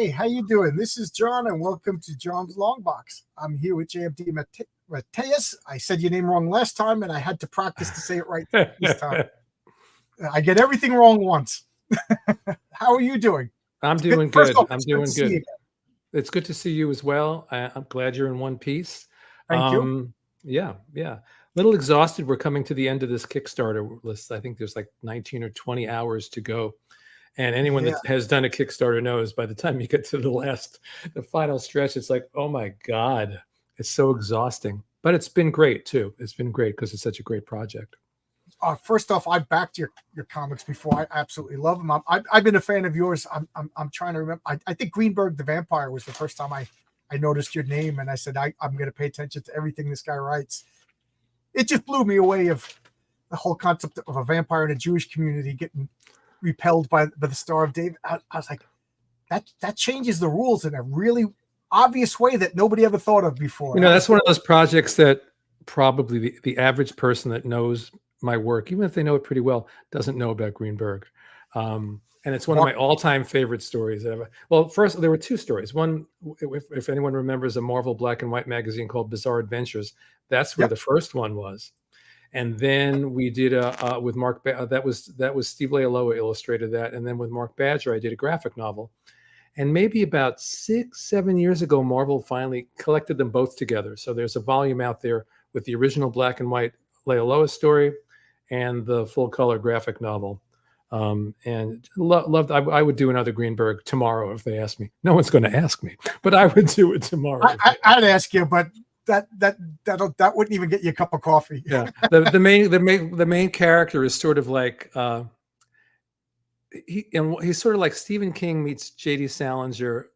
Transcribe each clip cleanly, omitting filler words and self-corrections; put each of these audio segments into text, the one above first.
Hey, how you doing? This is John, and welcome to John's Long Box. I'm here with DeMatteis. I said your name wrong last time, and I had to practice to say it right this time. I get everything wrong once. How are you doing? I'm doing good. I'm doing good. It's good to see you as well. I'm glad you're in one piece. Thank you. Yeah. A little exhausted. We're coming to the end of this Kickstarter list. I think there's like 19 or 20 hours to go. And anyone that has done a Kickstarter knows by the time you get to the final stretch, it's like, oh my God, it's so exhausting. But it's been great too. It's been great because it's such a great project. First off, I backed your comics before. I absolutely love them. I've been a fan of yours. I'm trying to remember. I think Greenberg the Vampire was the first time I noticed your name, and I said I'm going to pay attention to everything this guy writes. It just blew me away of the whole concept of a vampire in a Jewish community getting repelled by the Star of David. I was like, that changes the rules in a really obvious way that nobody ever thought of before. That's one of those projects that probably the average person that knows my work, even if they know it pretty well, doesn't know about Greenberg. And it's one of my all-time favorite stories ever. Well, first, there were two stories. One, if anyone remembers, a Marvel black and white magazine called Bizarre Adventures. That's where the first one was. And then we did with Mark. That was Steve Lealoa illustrated that. And then with Mark Badger, I did a graphic novel. And maybe about 6-7 years ago, Marvel finally collected them both together. So there's a volume out there with the original black and white Lealoa story and the full color graphic novel. And loved. I would do another Greenberg tomorrow if they asked me. No one's going to ask me, but I would do it tomorrow. I'd ask you, but that wouldn't even get you a cup of coffee. Yeah, the main character is sort of like he's sort of like Stephen King meets J.D. Salinger.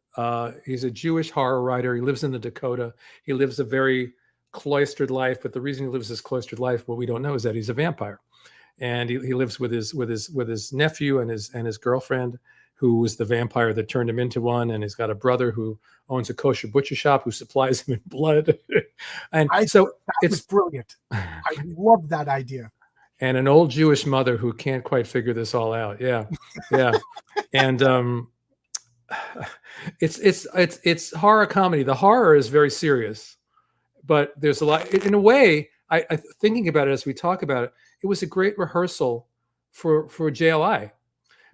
He's a Jewish horror writer. He lives in the Dakota. He lives a very cloistered life, but the reason he lives this cloistered life, what we don't know, is that he's a vampire, and he lives with his nephew and his girlfriend, who was the vampire that turned him into one, and he's got a brother who owns a kosher butcher shop who supplies him in blood. And so it's brilliant. I love that idea. And an old Jewish mother who can't quite figure this all out. Yeah. And it's horror comedy. The horror is very serious, but there's a lot. In a way, I thinking about it as we talk about it, it was a great rehearsal for JLI,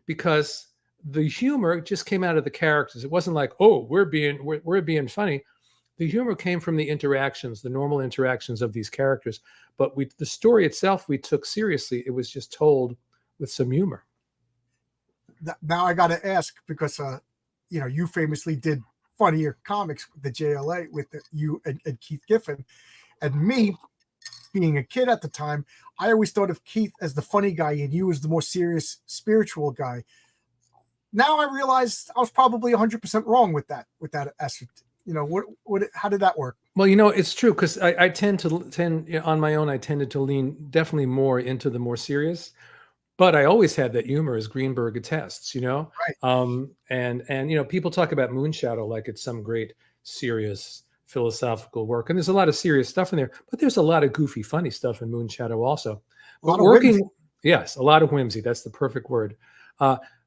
because the humor just came out of the characters. It wasn't like, oh, we're being funny. The humor came from the interactions, the normal interactions of these characters. But the story itself, we took seriously. It was just told with some humor. Now I got to ask, because you famously did funnier comics with the JLA with you and Keith Giffen, and me being a kid at the time, I always thought of Keith as the funny guy and you as the more serious spiritual guy. Now I realized I was probably 100% wrong with that aspect. How did that work? Well, it's true, because I tend on my own, I tended to lean definitely more into the more serious, but I always had that humor, as Greenberg attests, Right. And people talk about Moonshadow like it's some great serious philosophical work, and there's a lot of serious stuff in there, but there's a lot of goofy, funny stuff in Moonshadow also. But yes, a lot of whimsy. That's the perfect word.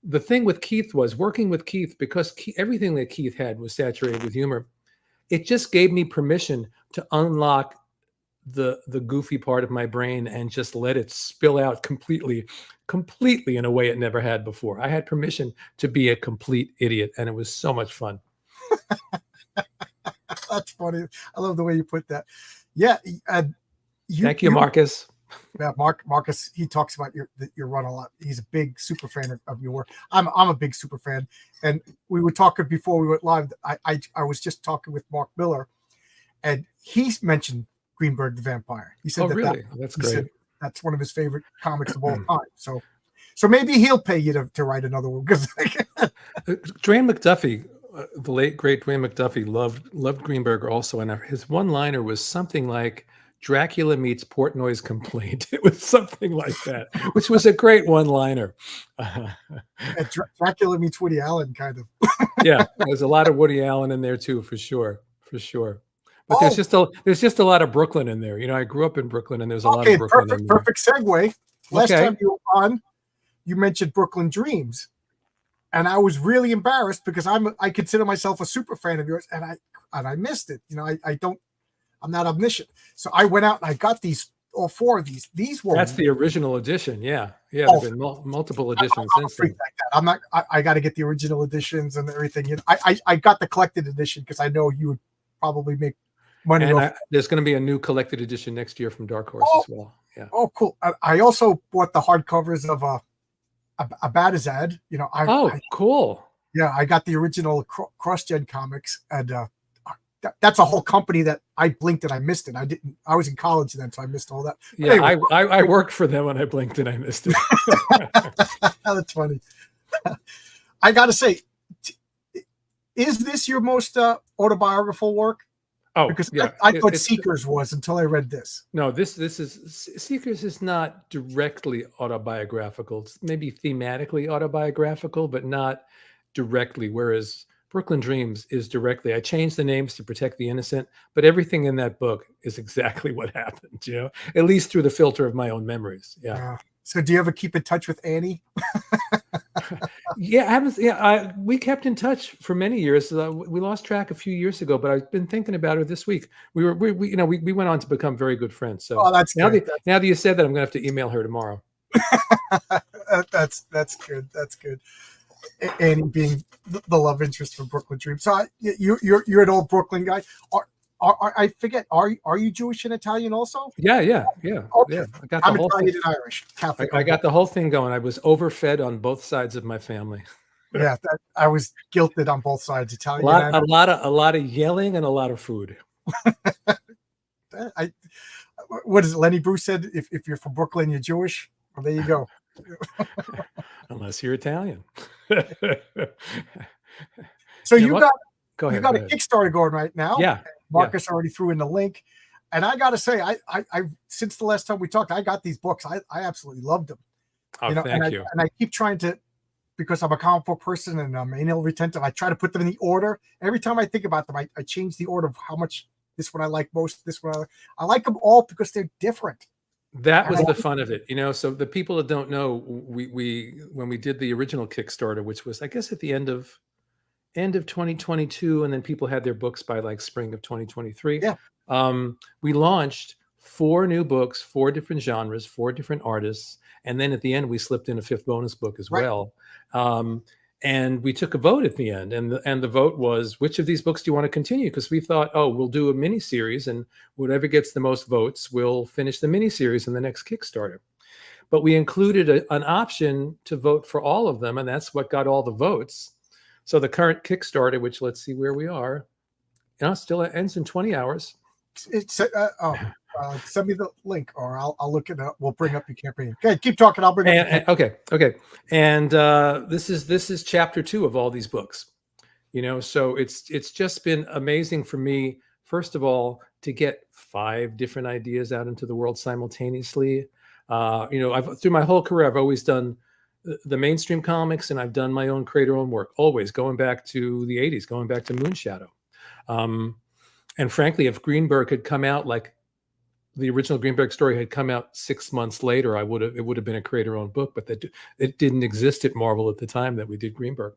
The thing with Keith was working with Keith, because everything that Keith had was saturated with humor. It just gave me permission to unlock the goofy part of my brain and just let it spill out completely in a way it never had before. I had permission to be a complete idiot, and it was so much fun. That's funny. I love the way you put that. Yeah. Thank you, Marcus. Yeah, Marcus, he talks about your run a lot. He's a big super fan of your work. I'm a big super fan, and we were talking before we went live. I was just talking with Mark Miller, and he mentioned Greenberg the Vampire. He said, that's great. That's one of his favorite comics of all time. So maybe he'll pay you to write another one, because Dwayne McDuffie, the late great Dwayne McDuffie, loved Greenberg also, and his one-liner was something like, Dracula meets Portnoy's Complaint. It was something like that, which was a great one-liner. Dracula meets Woody Allen, kind of. Yeah, there's a lot of Woody Allen in there too, for sure. But there's just a lot of Brooklyn in there. I grew up in Brooklyn, and there's a lot of Brooklyn in there. Perfect segue. Last time you were on, you mentioned Brooklyn Dreams, and I was really embarrassed because I consider myself a super fan of yours, and I missed it. You know, I'm not omniscient. So I went out and I got all 4 of these. These were That's the original edition. Yeah. Yeah. Oh, There've been multiple editions I'm a since freak then. like that. I'm not. I got to get the original editions and everything. You know, I got the collected edition because I know you would probably make money And off. there's going to be a new collected edition next year from Dark Horse as well. Yeah. Oh, cool. I also bought the hardcovers of Abadazad. You know, cool. Yeah, I got the original cross-gen comics, and that's a whole company that I blinked and I missed it. I was in college then, so I missed all that. Yeah, anyway. I worked for them and I blinked and I missed it. That's funny. I got to say, is this your most autobiographical work? Oh, because yeah. I thought Seekers was until I read this. No, this is Seekers is not directly autobiographical. It's maybe thematically autobiographical, but not directly. Whereas Brooklyn Dreams is directly. I changed the names to protect the innocent, but everything in that book is exactly what happened. You know, at least through the filter of my own memories. Yeah. So, do you ever keep in touch with Annie? Yeah, I haven't. Yeah, we kept in touch for many years. We lost track a few years ago, but I've been thinking about her this week. We went on to become very good friends. So that's now good. Now that you said that, I'm going to have to email her tomorrow. That's good. That's good. Annie being the love interest for Brooklyn Dreams. So you're an old Brooklyn guy. I forget. Are you Jewish and Italian also? Yeah. Okay. Yeah. I got the I'm whole Italian thing. and Irish. Catholic. I got the whole thing going. I was overfed on both sides of my family. Yeah, I was guilted on both sides. Italian. A lot of yelling and a lot of food. What is it? Lenny Bruce said, if you're from Brooklyn, you're Jewish. Well, there you go. Unless you're Italian. So you got a Kickstarter going right now. Yeah. Marcus already threw in the link. And I got to say, I since the last time we talked, I got these books. I absolutely loved them. Oh, thank you. And I keep trying to, because I'm a comic book person and I'm anal retentive, I try to put them in the order. Every time I think about them, I change the order of how much this one I like most, this one I like them all because they're different. That was the fun of it, you know. So the people that don't know, we when we did the original Kickstarter, which was I guess at the end of 2022, and then people had their books by like spring of 2023. Yeah. We launched 4 new books, 4 different genres, 4 different artists, and then at the end we slipped in a 5th bonus book as well. And we took a vote at the end, and the vote was, which of these books do you want to continue? Because we thought, we'll do a mini series, and whatever gets the most votes, we'll finish the mini series in the next Kickstarter. But we included an option to vote for all of them, and that's what got all the votes. So the current Kickstarter, which let's see where we are, still ends in 20 hours. Send me the link, or I'll look it up. We'll bring up your campaign. Okay, keep talking. I'll bring it up. Okay. And this is chapter 2 of all these books. You know, so it's just been amazing for me. First of all, to get 5 different ideas out into the world simultaneously. Through my whole career, I've always done the mainstream comics, and I've done my own creator-owned work. Always going back to the 80s, going back to Moonshadow. And frankly, if Greenberg had come out like the original Greenberg story had come out 6 months later, it would have been a creator-owned book, but it didn't exist at Marvel at the time that we did Greenberg.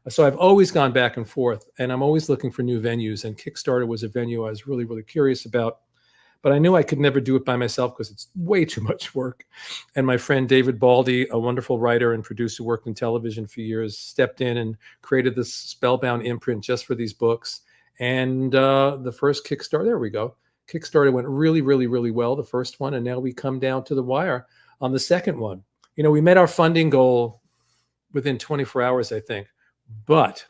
So I've always gone back and forth, and I'm always looking for new venues. And Kickstarter was a venue I was really, really curious about, but I knew I could never do it by myself because it's way too much work. And my friend David Baldy, a wonderful writer and producer, worked in television for years, stepped in and created this spellbound imprint just for these books. And the first Kickstarter, there we go. Kickstarter went really, really, really well, the first one, and now we come down to the wire on the second one. You know, we met our funding goal within 24 hours, I think. But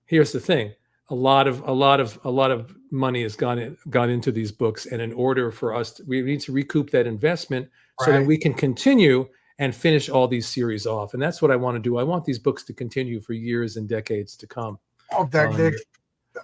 here's the thing: a lot of money has gone into these books, and in order for us, we need to recoup that investment so that we can continue and finish all these series off. And that's what I want to do. I want these books to continue for years and decades to come.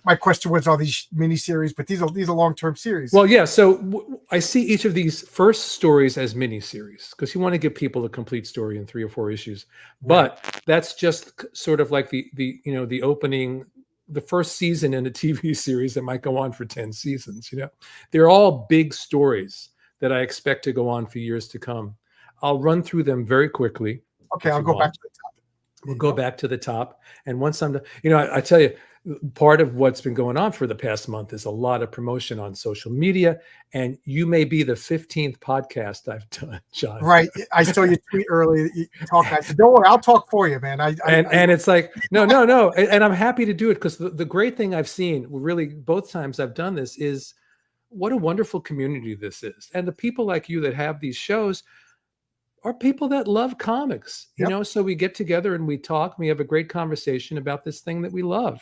My question was all these miniseries, but these are long-term series. Well, yeah. So I see each of these first stories as miniseries because you want to give people a complete story in 3 or 4 issues. But that's just sort of like the opening, the first season in a TV series that might go on for 10 seasons. You know, they're all big stories that I expect to go on for years to come. I'll run through them very quickly. Okay, I'll go back to the top. We'll go back to the top. And once I'm done, I tell you, part of what's been going on for the past month is a lot of promotion on social media. And you may be the 15th podcast I've done, John. Right. I saw you tweet earlier. You talk. I said, don't worry, I'll talk for you, man. And it's like, no. And I'm happy to do it because the great thing I've seen, really, both times I've done this, is what a wonderful community this is. And the people like you that have these shows are people that love comics, so we get together and we talk, we have a great conversation about this thing that we love,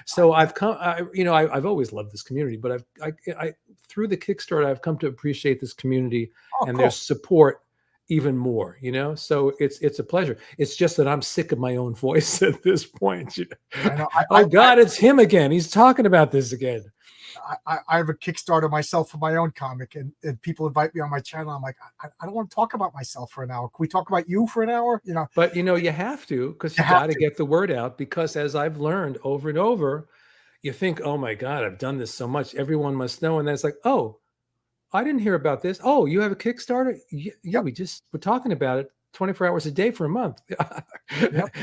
so I've always loved this community, but I through the Kickstarter, I've come to appreciate this community and their support even more, so it's a pleasure. It's just that I'm sick of my own voice at this point. It's him again. He's talking about this again. I have a Kickstarter myself for my own comic, and people invite me on my channel. I'm like, I don't want to talk about myself for an hour. Can we talk about you for an hour? But you have to, because you got to get the word out. Because as I've learned over and over, you think, oh my God, I've done this so much. Everyone must know. And then it's like, oh, I didn't hear about this. Oh, you have a Kickstarter? Yeah, we're talking about it 24 hours a day for a month.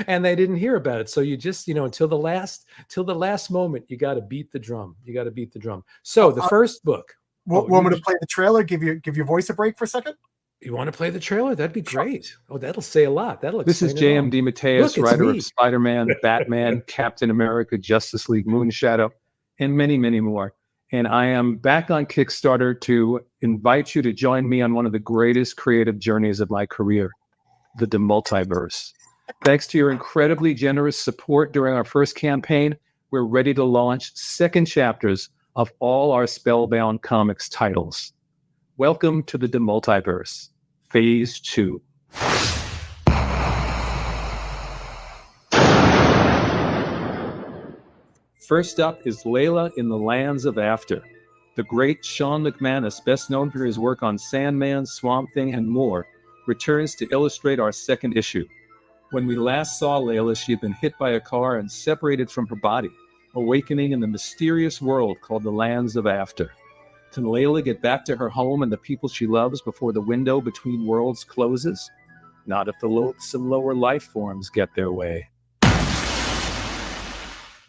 And they didn't hear about it. So you just, until the last moment, you got to beat the drum. So the first book. Want me to play the trailer? Give your voice a break for a second? You want to play the trailer? That'd be great. Oh, that'll say a lot. This is J.M. DeMatteis, writer of Spider-Man, Batman, Captain America, Justice League, Moonshadow, and many, many more. And I am back on Kickstarter to invite you to join me on one of the greatest creative journeys of my career, the deMultiverse. Thanks to your incredibly generous support during our first campaign, we're ready to launch second chapters of all our Spellbound Comics titles. Welcome to the deMultiverse, Phase 2. First up is Layla in the Lands of After. The great Sean McManus, best known for his work on Sandman, Swamp Thing, and more, returns to illustrate our second issue. When we last saw Layla, she had been hit by a car and separated from her body, awakening in the mysterious world called the Lands of After. Can Layla get back to her home and the people she loves before the window between worlds closes? Not if the loathsome lower life forms get their way.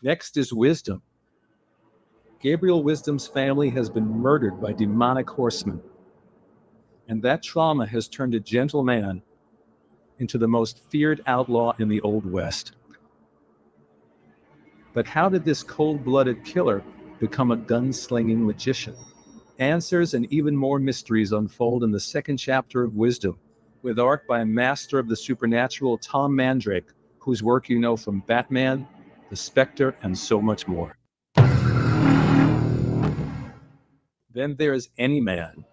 Next is Wisdom. Gabriel Wisdom's family has been murdered by demonic horsemen, and that trauma has turned a gentle man into the most feared outlaw in the Old West. But how did this cold-blooded killer become a gunslinging magician? Answers and even more mysteries unfold in the second chapter of Wisdom, with art by a master of the supernatural, Tom Mandrake, whose work you know from Batman, The Spectre, and so much more. Then there's Any Man.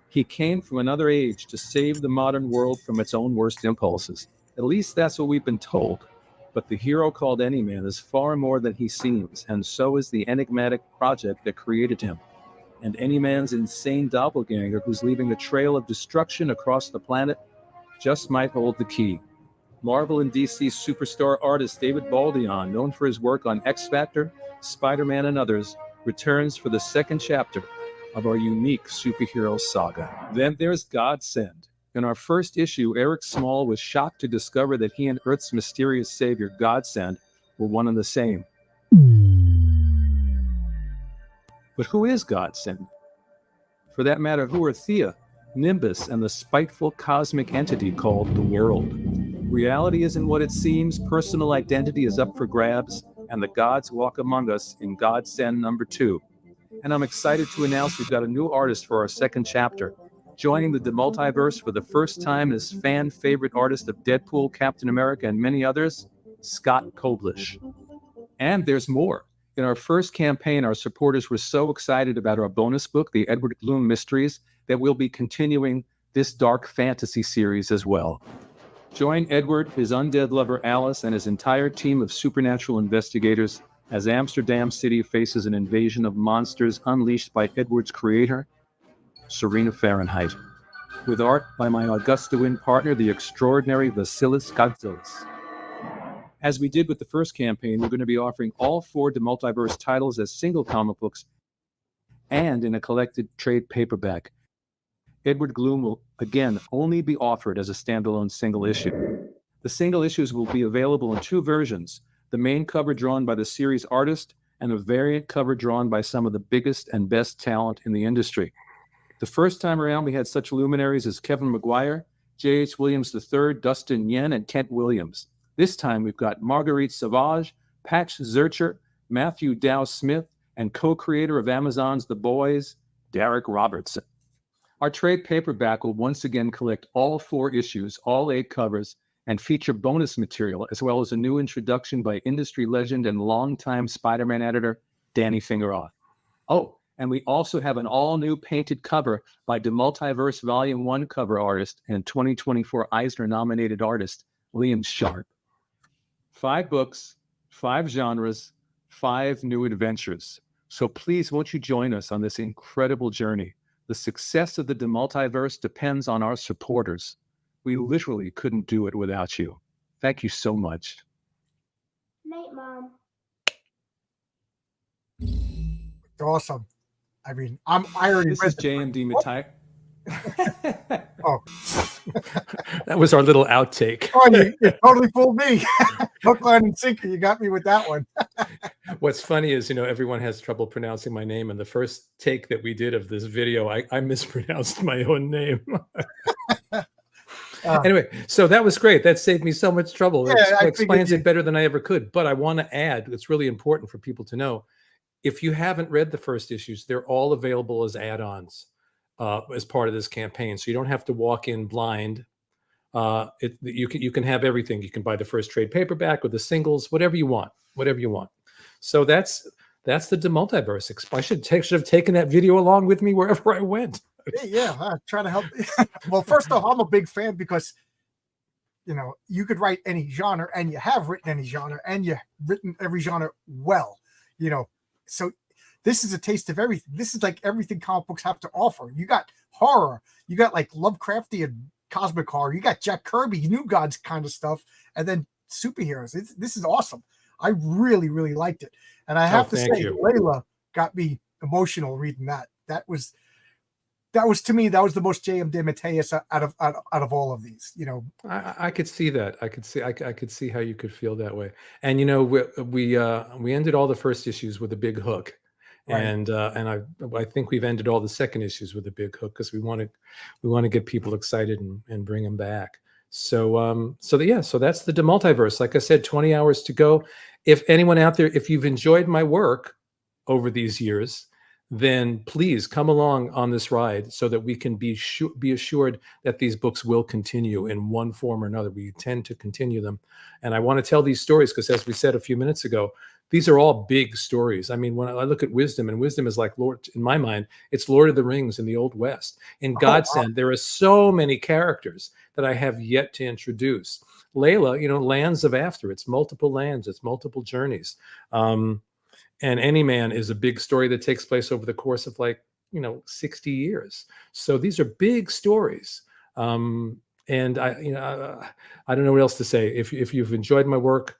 He came from another age to save the modern world from its own worst impulses. At least that's what we've been told. But the hero called Any Man is far more than he seems, and so is the enigmatic project that created him. And Any Man's insane doppelganger, who's leaving a trail of destruction across the planet, just might hold the key. Marvel and DC superstar artist David Baldeón, known for his work on X-Factor, Spider-Man, and others, returns for the second chapter of our unique superhero saga. Then there's Godsend. In our first issue, Eric Small was shocked to discover that he and Earth's mysterious savior, Godsend, were one and the same. But who is Godsend? For that matter, who are Thea, Nimbus, and the spiteful cosmic entity called the World? Reality isn't what it seems, personal identity is up for grabs, and the gods walk among us in Godsend number 2. And I'm excited to announce we've got a new artist for our second chapter. Joining the deMultiverse for the first time is fan favorite artist of Deadpool, Captain America, and many others, Scott Koblish. And there's more. In our first campaign, our supporters were so excited about our bonus book, The Edward Gloom Mysteries, that we'll be continuing this dark fantasy series as well. Join Edward, his undead lover Alice, and his entire team of supernatural investigators as Amsterdam City faces an invasion of monsters unleashed by Edward's creator, Serena Fahrenheit, with art by my Augusta Wind partner, the extraordinary Vasilis Godzilis. As we did with the first campaign, we're going to be offering all 4 deMultiverse titles as single comic books and in a collected trade paperback. Edward Gloom will, again, only be offered as a standalone single issue. The single issues will be available in 2 versions, the main cover drawn by the series artist and a variant cover drawn by some of the biggest and best talent in the industry. The first time around, we had such luminaries as Kevin Maguire, J.H. Williams III, Dustin Yen, and Kent Williams. This time, we've got Marguerite Sauvage, Patch Zurcher, Matthew Dow Smith, and co-creator of Amazon's The Boys, Derek Robertson. Our trade paperback will once again collect all 4 issues, all 8 covers, and feature bonus material, as well as a new introduction by industry legend and longtime Spider-Man editor, Danny Fingeroth. Oh, and we also have an all-new painted cover by deMultiverse Volume 1 cover artist and 2024 Eisner-nominated artist, Liam Sharp. 5 books, 5 genres, 5 new adventures. So please, won't you join us on this incredible journey? The success of the deMultiverse depends on our supporters. We literally couldn't do it without you. Thank you so much. Night, Mom. Awesome. I mean, I already This read is JM DeMatteis. Oh, That was our little outtake. oh, you totally fooled me. Hook, line, and sinker. You got me with that one. What's funny is, everyone has trouble pronouncing my name. And the first take that we did of this video, I mispronounced my own name. Anyway, so that was great. That saved me so much trouble. Yeah, It explains it better than I ever could. But I want to add, it's really important for people to know, if you haven't read the first issues, they're all available as add-ons as part of this campaign. So you don't have to walk in blind. You can have everything. You can buy the first trade paperback or the singles, whatever you want. So that's the deMultiverse. I should have taken that video along with me wherever I went. Yeah, I'm trying to help. Well, first off, I'm a big fan because, you could write any genre, and you have written any genre, and you've written every genre well, So this is a taste of everything. This is like everything comic books have to offer. You got horror, you got like Lovecraftian cosmic horror, you got Jack Kirby, New Gods kind of stuff, and then superheroes. This is awesome. I really, really liked it. And I have to say, Layla got me emotional reading that. That was to me, that was the most J.M. DeMatteis out of all of these. I could see that. I could see how you could feel that way. And we ended all the first issues with a big hook, right. And I think we've ended all the second issues with a big hook because we want to get people excited and bring them back. So that's the deMultiverse. Like I said, 20 hours to go. If anyone out there, if you've enjoyed my work over these years, then please come along on this ride so that we can be assured that these books will continue in one form or another. We intend to continue them. And I want to tell these stories because, as we said a few minutes ago, these are all big stories. I mean, when I look at Wisdom, and Wisdom is like, in my mind, it's Lord of the Rings in the Old West. In Godsend, there are so many characters that I have yet to introduce. Layla, lands of after. It's multiple lands. It's multiple journeys. And Any Man is a big story that takes place over the course of 60 years. So these are big stories. And I don't know what else to say. If you've enjoyed my work,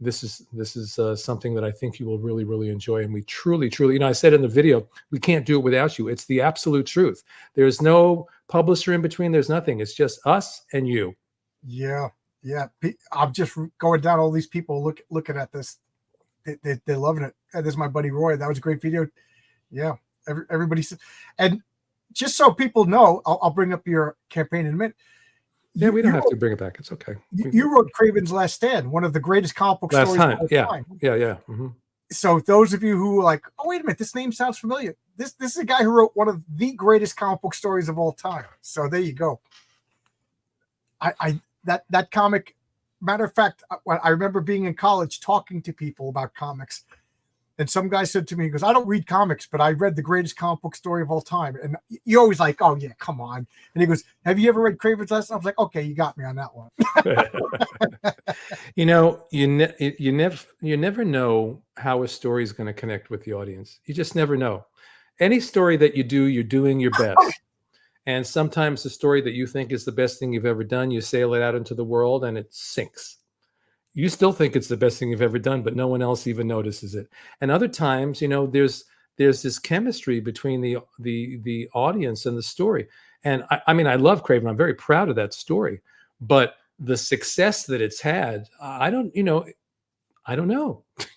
this is something that I think you will really, really enjoy. And we truly, truly, I said in the video, we can't do it without you. It's the absolute truth. There's no publisher in between. There's nothing. It's just us and you. Yeah. I'm just going down all these people looking at this. They're loving it. And this is my buddy Roy. That was a great video. Yeah, everybody. And just so people know, I'll bring up your campaign in a minute. Yeah, we don't have to bring it back. It's okay. You wrote Kraven's Last Stand, one of the greatest comic book stories of all time. Yeah. Mm-hmm. So those of you who are like, oh, wait a minute, this name sounds familiar. This is a guy who wrote one of the greatest comic book stories of all time. So there you go. That comic. Matter of fact, I remember being in college talking to people about comics, and some guy said to me, he goes, I don't read comics, but I read the greatest comic book story of all time. And you always like, oh yeah, come on. And he goes, have you ever read Kraven's Last Stand? I was like, okay, you got me on that one. You never know how a story is going to connect with the audience. You just never know. Any story that you do, you're doing your best. And sometimes the story that you think is the best thing you've ever done, you sail it out into the world and it sinks. You still think it's the best thing you've ever done, but no one else even notices it. And other times, there's this chemistry between the audience and the story. And I mean, I love Kraven. I'm very proud of that story. But the success that it's had, I don't know.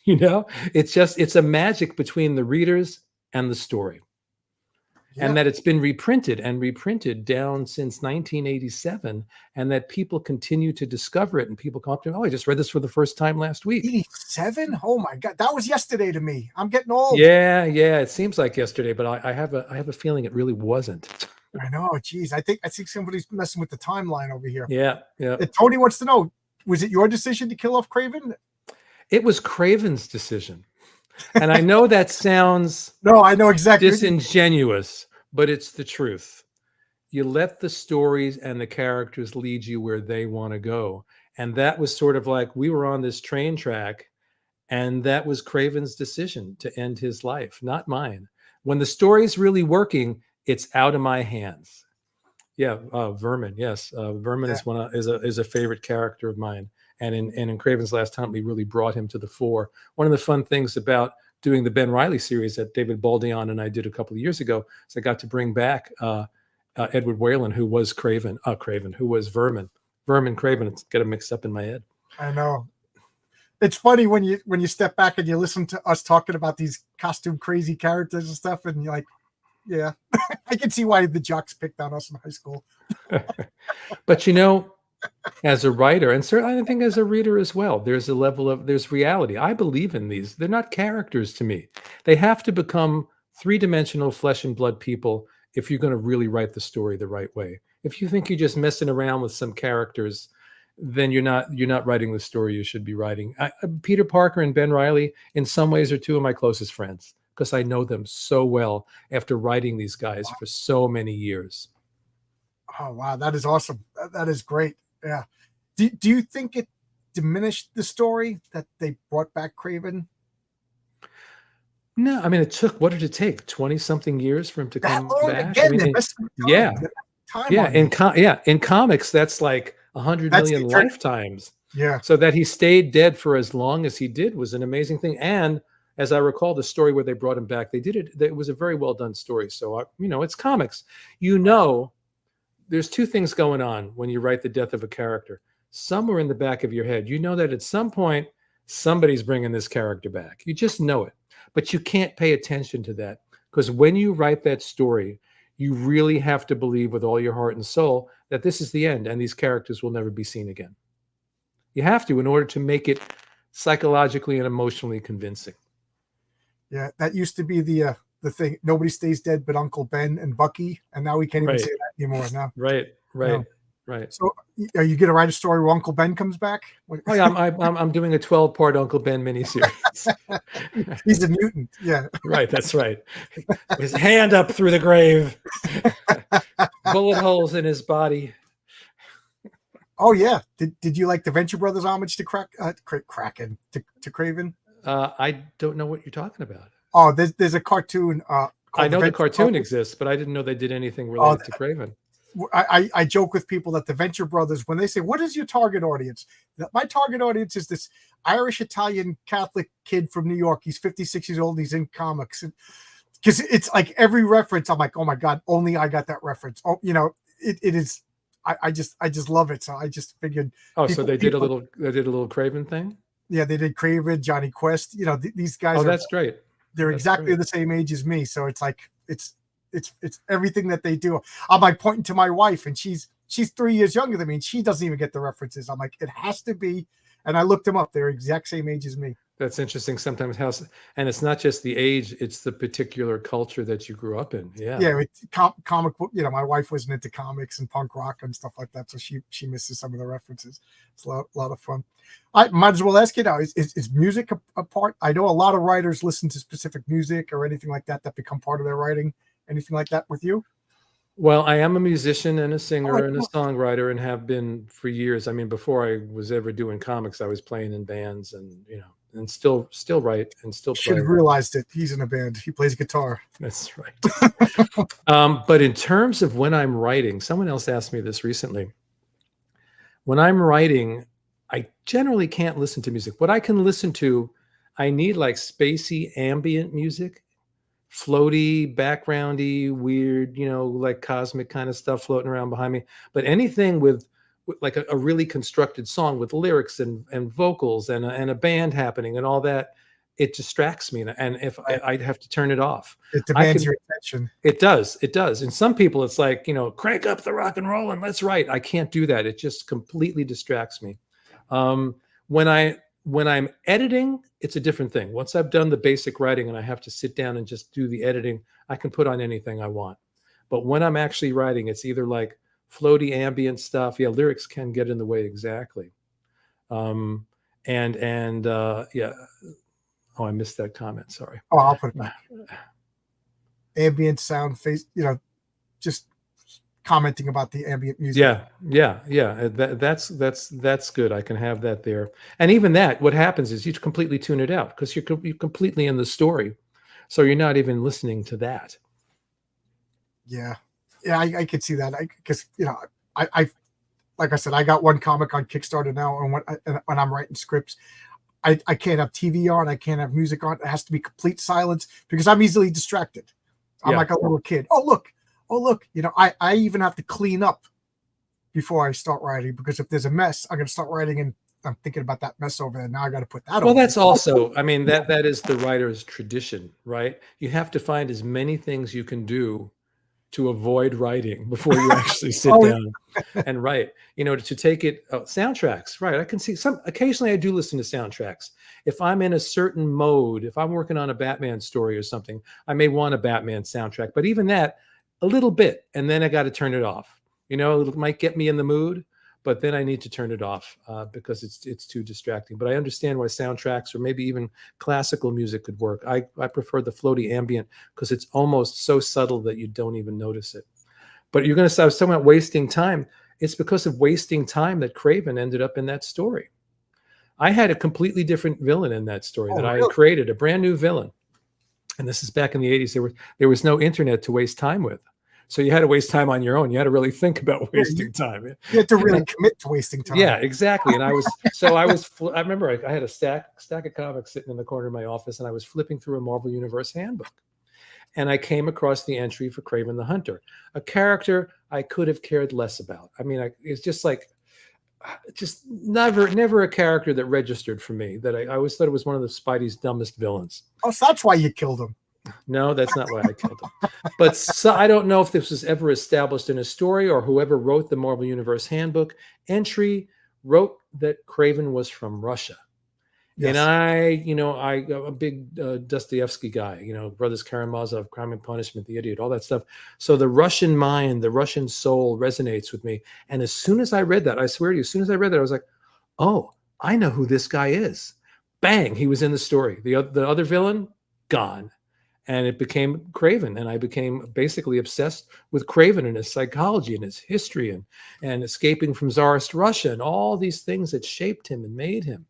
You know, it's a magic between the readers and the story. Yeah. And that it's been reprinted down since 1987, and that people continue to discover it, and people come up to me, oh, I just read this for the first time last week. 87? Oh my God, that was yesterday to me. I'm getting old. Yeah, it seems like yesterday, but I have a feeling it really wasn't. I know. Geez, I think somebody's messing with the timeline over here. Yeah. Tony wants to know: was it your decision to kill off Kraven? It was Kraven's decision. And I know that sounds No, I know exactly. disingenuous, but it's the truth. You let the stories and the characters lead you where they want to go. And that was sort of like we were on this train track, and that was Kraven's decision to end his life, not mine. When the story's really working, it's out of my hands. Yeah, Vermin. Yes, Vermin is a favorite character of mine. And in Kraven's Last Hunt, we really brought him to the fore. One of the fun things about doing the Ben Reilly series that David Baldion and I did a couple of years ago is I got to bring back Edward Whalen, who was who was Vermin. Vermin Kraven. It's get them mixed up in my head. I know. It's funny when you step back and you listen to us talking about these costume crazy characters and stuff, and you're like, yeah, I can see why the jocks picked on us in high school. But as a writer, and certainly I think as a reader as well, there's reality. I believe in these. They're not characters to me. They have to become three-dimensional flesh and blood people if you're going to really write the story the right way. If you think you're just messing around with some characters, then you're not writing the story you should be writing. Peter Parker and Ben Reilly, in some ways, are two of my closest friends because I know them so well after writing these guys for so many years. Oh, wow. That is awesome. That is great. Yeah. Do you think it diminished the story that they brought back Kraven? No, I mean, what did it take? 20-something years for him to come back? Again, in comics, that's like 100 million lifetimes. Yeah. So that he stayed dead for as long as he did was an amazing thing. And as I recall the story where they brought him back, they did it. It was a very well done story. So, it's comics. There's two things going on when you write the death of a character. Somewhere in the back of your head, you know that at some point, somebody's bringing this character back. You just know it. But you can't pay attention to that because when you write that story, you really have to believe with all your heart and soul that this is the end and these characters will never be seen again. You have to in order to make it psychologically and emotionally convincing. Yeah, that used to be the thing. Nobody stays dead but Uncle Ben and Bucky, and now we can't even say that anymore. Now, right. So, are you going to write a story where Uncle Ben comes back? Oh yeah, I'm doing a 12-part Uncle Ben miniseries. He's a mutant. Yeah, right. That's right. His hand up through the grave, bullet holes in his body. Oh yeah. Did you like the Venture Brothers homage to Kraken to Kraven? I don't know what you're talking about. Oh, there's a cartoon. I know the cartoon exists, but I didn't know they did anything related to Kraven. I joke with people that the Venture Brothers, when they say, what is your target audience? My target audience is this Irish, Italian, Catholic kid from New York. He's 56 years old. He's in comics. Because it's like every reference, I'm like, oh my God, only I got that reference. Oh, it is. I just love it. So I just figured. Oh, so they did a little Kraven thing? Yeah, they did Kraven, Johnny Quest. These guys. Oh, that's great. They're exactly the same age as me. So it's like, it's everything that they do. I'm like pointing to my wife, and she's 3 years younger than me, and she doesn't even get the references. I'm like, it has to be. And I looked them up. They're exact same age as me. That's interesting. Sometimes and it's not just the age; it's the particular culture that you grew up in. Yeah, yeah. Comic book. My wife wasn't into comics and punk rock and stuff like that, so she misses some of the references. It's a lot of fun. I might as well ask you now: is music a part? I know a lot of writers listen to specific music or anything like that become part of their writing. Anything like that with you? Well, I am a musician and a singer and a songwriter, and have been for years. I mean, before I was ever doing comics, I was playing in bands, and and still write and still play. Should have realized it. He's in a band. He plays guitar. That's right. But in terms of when I'm writing, someone else asked me this recently. When I'm writing, I generally can't listen to music. What I can listen to, I need like spacey ambient music. Floaty, backgroundy, weird, like cosmic kind of stuff floating around behind me. But anything with like a really constructed song with lyrics and vocals and a band happening and all that, it distracts me. And if I'd have to turn it off, it demands your attention. It does. And some people, it's like, crank up the rock and roll and let's write. I can't do that. It just completely distracts me. When I'm editing, it's a different thing. Once I've done the basic writing and I have to sit down and just do the editing, I can put on anything I want. But when I'm actually writing, it's either like floaty ambient stuff. Yeah, lyrics can get in the way, exactly. Yeah. Oh, I missed that comment. Sorry. Oh, I'll put it back. Ambient sound, face, just commenting about the ambient music. Yeah. That's good. I can have that there. And even that, what happens is you completely tune it out because you're completely in the story, so you're not even listening to that. Yeah, I could see that. Because I like I said, I got one comic on Kickstarter now, and when I'm writing scripts, I can't have TV on, I can't have music on. It has to be complete silence because I'm easily distracted. I'm like a little kid. Oh look. I even have to clean up before I start writing because if there's a mess, I'm going to start writing and I'm thinking about that mess over there. Now I got to put that over. Well, that's also, I mean, that is the writer's tradition, right? You have to find as many things you can do to avoid writing before you actually sit down and write. To take it, soundtracks, right? I can see occasionally I do listen to soundtracks. If I'm in a certain mode, if I'm working on a Batman story or something, I may want a Batman soundtrack, but even that, a little bit, and then I got to turn it off. It might get me in the mood, but then I need to turn it off because it's too distracting. But I understand why soundtracks or maybe even classical music could work. I prefer the floaty ambient because it's almost so subtle that you don't even notice it. But I was talking about wasting time. It's because of wasting time that Kraven ended up in that story. I had a completely different villain in that story that I had created, a brand new villain. And this is back in the 80s. There was no internet to waste time with. So you had to waste time on your own. You had to really think about wasting time. You had to really commit to wasting time. Yeah, exactly. And I remember I had a stack of comics sitting in the corner of my office, and I was flipping through a Marvel Universe handbook. And I came across the entry for Kraven the Hunter, a character I could have cared less about. I mean, it's just like, just never a character that registered for me. That I always thought it was one of the Spidey's dumbest villains. Oh, so that's why you killed him. No, that's not why I killed him. But I don't know if this was ever established in a story or whoever wrote the Marvel Universe handbook entry wrote that Kraven was from Russia. Yes. And I'm a big Dostoevsky guy, Brothers Karamazov, Crime and Punishment, The Idiot, all that stuff. So the Russian mind, the Russian soul resonates with me. And as soon as I read that, I swear to you, as soon as I read that, I was like, oh, I know who this guy is. Bang, he was in the story. The other villain, gone. And it became Kraven, and I became basically obsessed with Kraven and his psychology and his history and escaping from Tsarist Russia and all these things that shaped him and made him.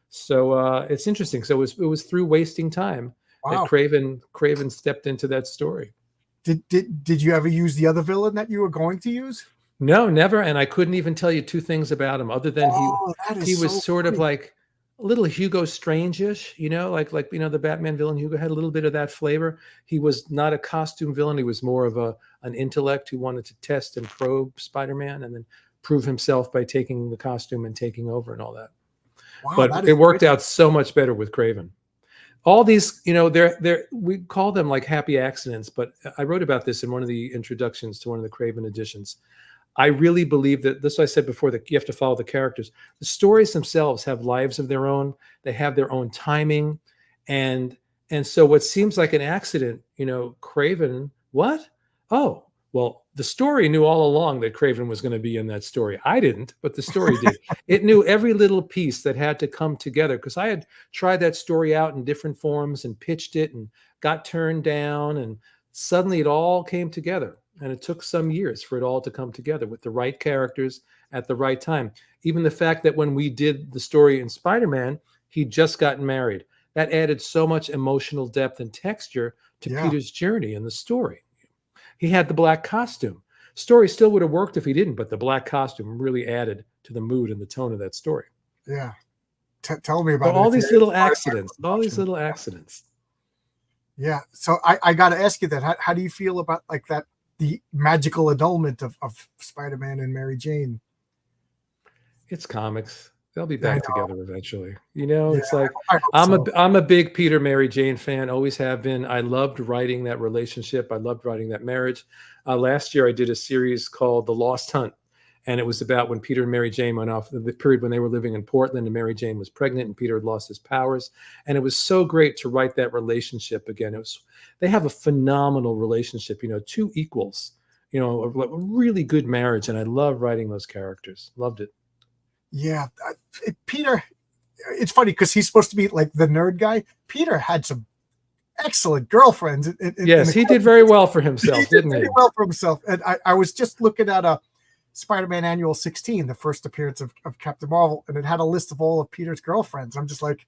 So it's interesting. So it was through wasting time that Kraven stepped into that story. Did you ever use the other villain that you were going to use? No, never. And I couldn't even tell you two things about him other than he was sort of like a little Hugo Strange-ish, like the Batman villain Hugo had a little bit of that flavor. He was not a costume villain. He was more of an intellect who wanted to test and probe Spider-Man and then prove himself by taking the costume and taking over and all that. Wow, but it worked out so much better with Kraven. All these, we call them like happy accidents, but I wrote about this in one of the introductions to one of the Kraven editions. I really believe that this, I said before, that you have to follow the characters. The stories themselves have lives of their own. They have their own timing. And so what seems like an accident, Kraven, what? Oh, well, the story knew all along that Kraven was going to be in that story. I didn't, but the story did. It knew every little piece that had to come together because I had tried that story out in different forms and pitched it and got turned down. And suddenly it all came together. And it took some years for it all to come together with the right characters at the right time. Even the fact that when we did the story in Spider-Man, he'd just gotten married. That added so much emotional depth and texture to Peter's journey in the story. He had the black costume. Story still would have worked if he didn't, but the black costume really added to the mood and the tone of that story. Yeah. Tell me about all these little accidents. All these little accidents. Yeah. So I got to ask you that. How do you feel about like that? The magical annulment of Spider-Man and Mary Jane. It's comics. They'll be I back know. together eventually. You know, Yeah, it's like I hope so. I'm a big Peter Mary Jane fan. Always have been. I loved writing that relationship. I loved writing that marriage. Last year, I did a series called The Lost Hunt, and it was about when Peter and Mary Jane went off, the period when they were living in Portland, and Mary Jane was pregnant, and Peter had lost his powers. And it was so great to write that relationship again. They have a phenomenal relationship. You know, two equals. You know, a really good marriage, and I love writing those characters. Loved it. Yeah, Peter. It's funny because he's supposed to be like the nerd guy. Peter had some excellent girlfriends. Yes, he did very well for himself, He did didn't he? very well for himself. And I was just looking at a Spider-Man Annual 16, the first appearance of Captain Marvel, and it had a list of all of Peter's girlfriends. I'm just like,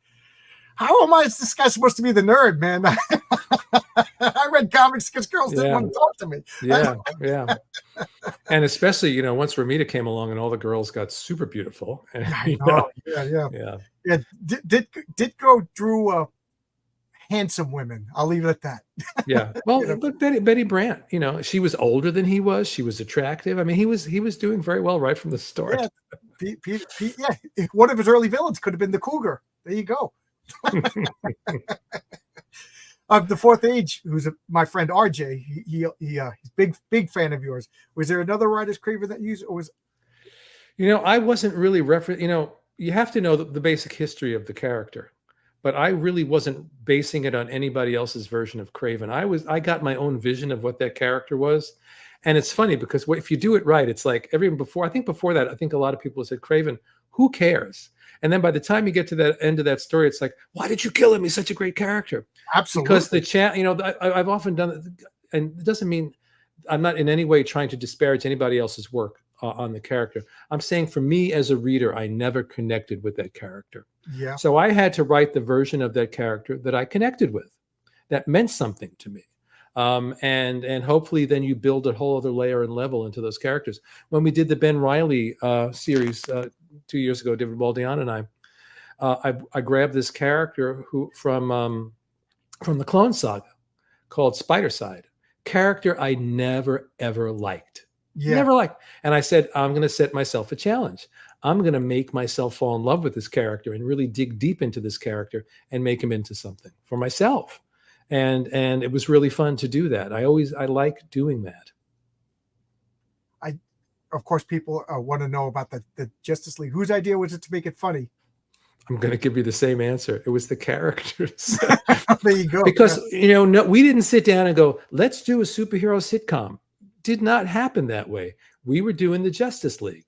how am I? Is this guy supposed to be the nerd, man? I read comics because girls didn't want to talk to me. Yeah. And especially, you know, once Ramita came along and all the girls got super beautiful. And, I know. Yeah. Ditko drew handsome women. I'll leave it at that. Yeah. Well, look, Betty Brant, you know, she was older than he was. She was attractive. I mean, he was doing very well right from the start. Yeah. One of his early villains could have been the Cougar. There you go. The Fourth Age, who's my friend RJ, he's big fan of yours. Was there another writer's Kraven that you used, or was? You know, I wasn't really you know, you have to know the basic history of the character, but I really wasn't basing it on anybody else's version of Kraven. I got my own vision of what that character was, and it's funny because if you do it right, it's like before that, I think a lot of people said Kraven, who cares? And then by the time you get to that end of that story, it's like, why did you kill him? He's such a great character. Absolutely. Because you know, I've often done it, and it doesn't mean I'm not in any way trying to disparage anybody else's work on the character. I'm saying for me as a reader, I never connected with that character. Yeah. So I had to write the version of that character that I connected with, that meant something to me. And hopefully then you build a whole other layer and level into those characters. When we did the Ben Reilly series 2 years ago, David Baldeon and I grabbed this character who from the Clone Saga called Spiderside, character I never ever liked. Yeah. Never liked. And I said, I'm going to set myself a challenge. I'm going to make myself fall in love with this character and really dig deep into this character and make him into something for myself. And it was really fun to do that. I like doing that. Of course, people want to know about the Justice League. Whose idea was it to make it funny? I'm going to give you the same answer. It was the characters. There you go. Because, you know, no, we didn't sit down and go, let's do a superhero sitcom. Did not happen that way. We were doing the Justice League.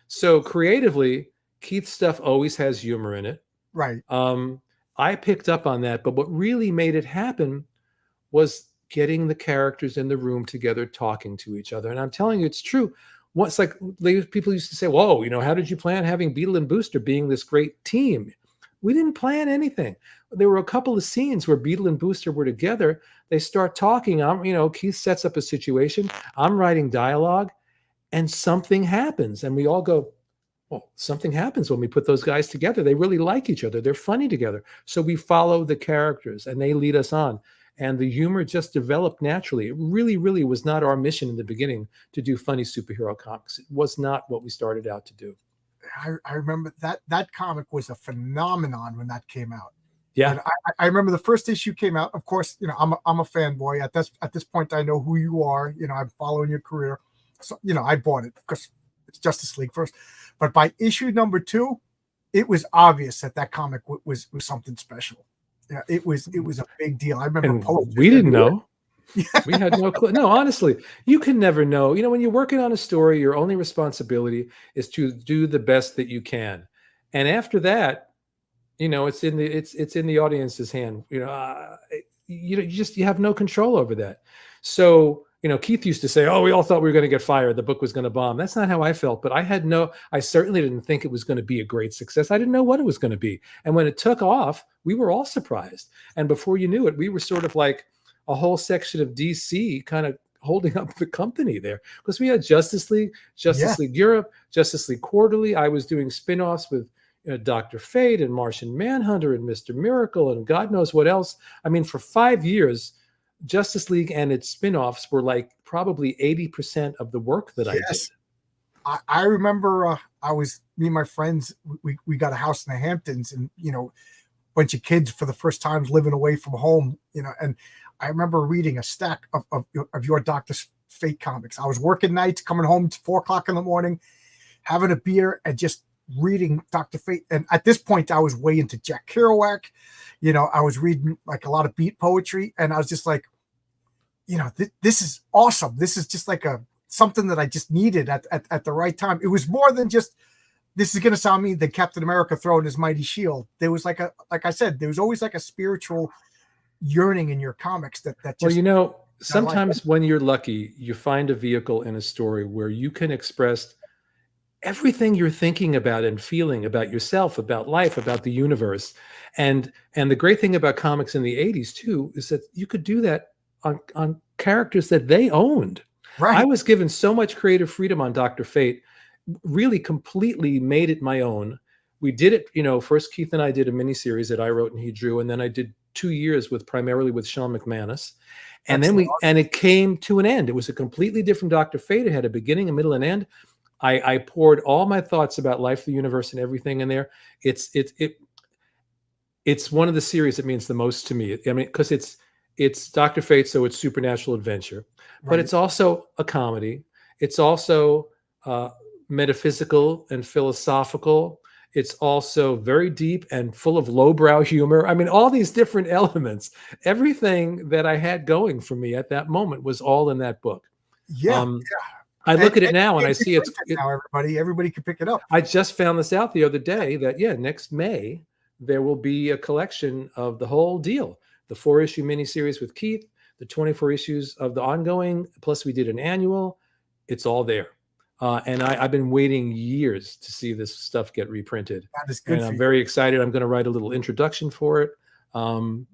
So creatively, Keith's stuff always has humor in it. Right. I picked up on that. But what really made it happen was getting the characters in the room together, talking to each other. And I'm telling you, it's true. Once, like people used to say, whoa, you know, how did you plan having Beetle and Booster being this great team? We didn't plan anything. There were a couple of scenes where Beetle and Booster were together. They start talking. Keith sets up a situation. I'm writing dialogue and something happens. And we all go, well, something happens when we put those guys together. They really like each other. They're funny together. So we follow the characters and they lead us on. And the humor just developed naturally. It really, really was not our mission in the beginning to do funny superhero comics. It was not what we started out to do. I remember that comic was a phenomenon when that came out. Yeah. And I remember the first issue came out. Of course, you know, I'm a fanboy. At this point, I know who you are. You know, I'm following your career. So, you know, I bought it because it's Justice League first. But by issue number 2, it was obvious that comic was something special. Yeah, it was a big deal. I remember we didn't know. We had no clue. No, honestly, you can never know. You know, when you're working on a story, your only responsibility is to do the best that you can. And after that, you know, it's in the audience's hand. You know, you have no control over that. So, you know, Keith used to say, oh, we all thought we were going to get fired. The book was going to bomb. That's not how I felt, but I certainly didn't think it was going to be a great success. I didn't know what it was going to be. And when it took off, we were all surprised. And before you knew it, we were sort of like a whole section of DC kind of holding up the company there, because we had Justice League Europe, Justice League Quarterly. I was doing spinoffs with Dr. Fate and Martian Manhunter and Mr. Miracle and God knows what else. I mean, for 5 years, Justice League and its spinoffs were like probably 80% of the work that I did. I remember me and my friends, we got a house in the Hamptons, and bunch of kids for the first time living away from home, and I remember reading a stack of your Dr. Fate comics. I was working nights, coming home at 4 o'clock in the morning, having a beer and just reading Dr. Fate. And at this point I was way into Jack Kerouac. I was reading like a lot of beat poetry, and I was just like, this is awesome. This is just like something that I just needed at the right time. It was more than just, this is going to sound mean, than Captain America throwing his mighty shield. There was like I said, there was always like a spiritual yearning in your comics that just, well, sometimes when you're lucky, you find a vehicle in a story where you can express everything you're thinking about and feeling about yourself, about life, about the universe. And the great thing about comics in the 80s too is that you could do that on characters that they owned. Right. I was given so much creative freedom on Dr. Fate, really completely made it my own. We did it, first Keith and I did a miniseries that I wrote and he drew, and then I did 2 years primarily with Sean McManus. And then it came to an end. It was a completely different Dr. Fate. It had a beginning, a middle, and end. I poured all my thoughts about life, the universe, and everything in there. It's one of the series that means the most to me. I mean, because it's Dr. Fate, so it's supernatural adventure, but it's also a comedy. It's also metaphysical and philosophical. It's also very deep and full of lowbrow humor. I mean, all these different elements, everything that I had going for me at that moment was all in that book. Yeah. I look at it now and I see it's now everybody can pick it up. I just found this out the other day that next May there will be a collection of the whole deal. The 4-issue miniseries with Keith, the 24 issues of the ongoing, plus we did an annual. It's all there. And I've been waiting years to see this stuff get reprinted. That is good. And I'm very excited. I'm going to write a little introduction for it. I'm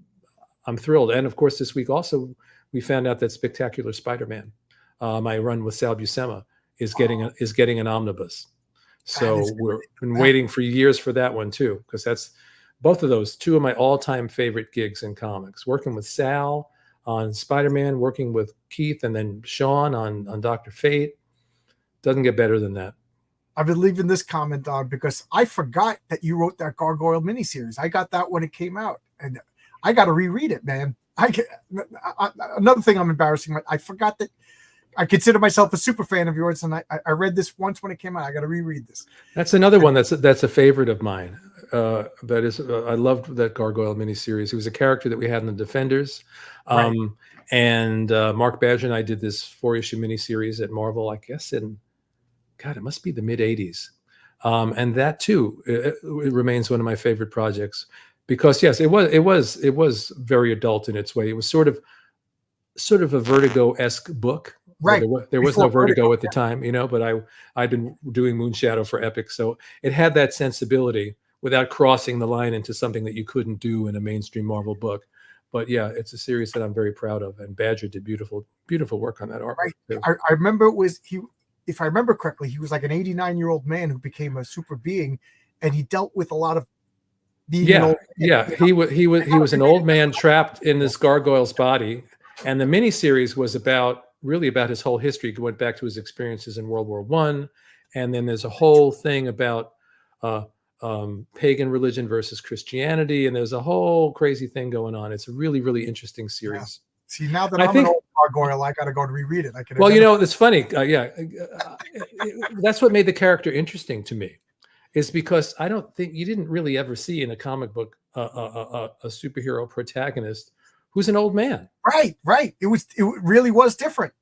thrilled. And of course, this week also, we found out that Spectacular Spider-Man, my run with Sal Buscema, is getting an omnibus. So we've been waiting for years for that one too, because that's both of those two of my all-time favorite gigs in comics. Working with Sal on Spider-Man, working with Keith, and then Sean on Dr. Fate. Doesn't get better than that. I've been leaving this comment on because I forgot that you wrote that Gargoyle miniseries. I got that when it came out, and I got to reread it, man. Another thing I'm embarrassing. I forgot that I consider myself a super fan of yours, and I read this once when it came out. I got to reread this. That's another one that's a favorite of mine. That is, I loved that Gargoyle miniseries. He was a character that we had in the Defenders. And Mark Badger and I did this 4-issue miniseries at Marvel, I guess it must be the mid 80s. And that too, it remains one of my favorite projects because yes, it was very adult in its way. It was sort of a Vertigo-esque book. Right. There was no Vertigo at the time, but I'd been doing Moonshadow for Epic. So it had that sensibility without crossing the line into something that you couldn't do in a mainstream Marvel book. But yeah, it's a series that I'm very proud of. And Badger did beautiful, beautiful work on that artwork. Right. I remember if I remember correctly, he was like an 89-year-old man who became a super being, and he dealt with a lot of being an old man. He was an old man trapped in this gargoyle's body. And the miniseries was really about his whole history. He went back to his experiences in World War I. And then there's a whole thing about pagan religion versus Christianity. And there's a whole crazy thing going on. It's a really, really interesting series. Yeah. See, now that I'm an old gargoyle, I got to go and reread it. It's funny. That's what made the character interesting to me, is because I don't think you didn't really ever see in a comic book a superhero protagonist who's an old man. Right. It really was different.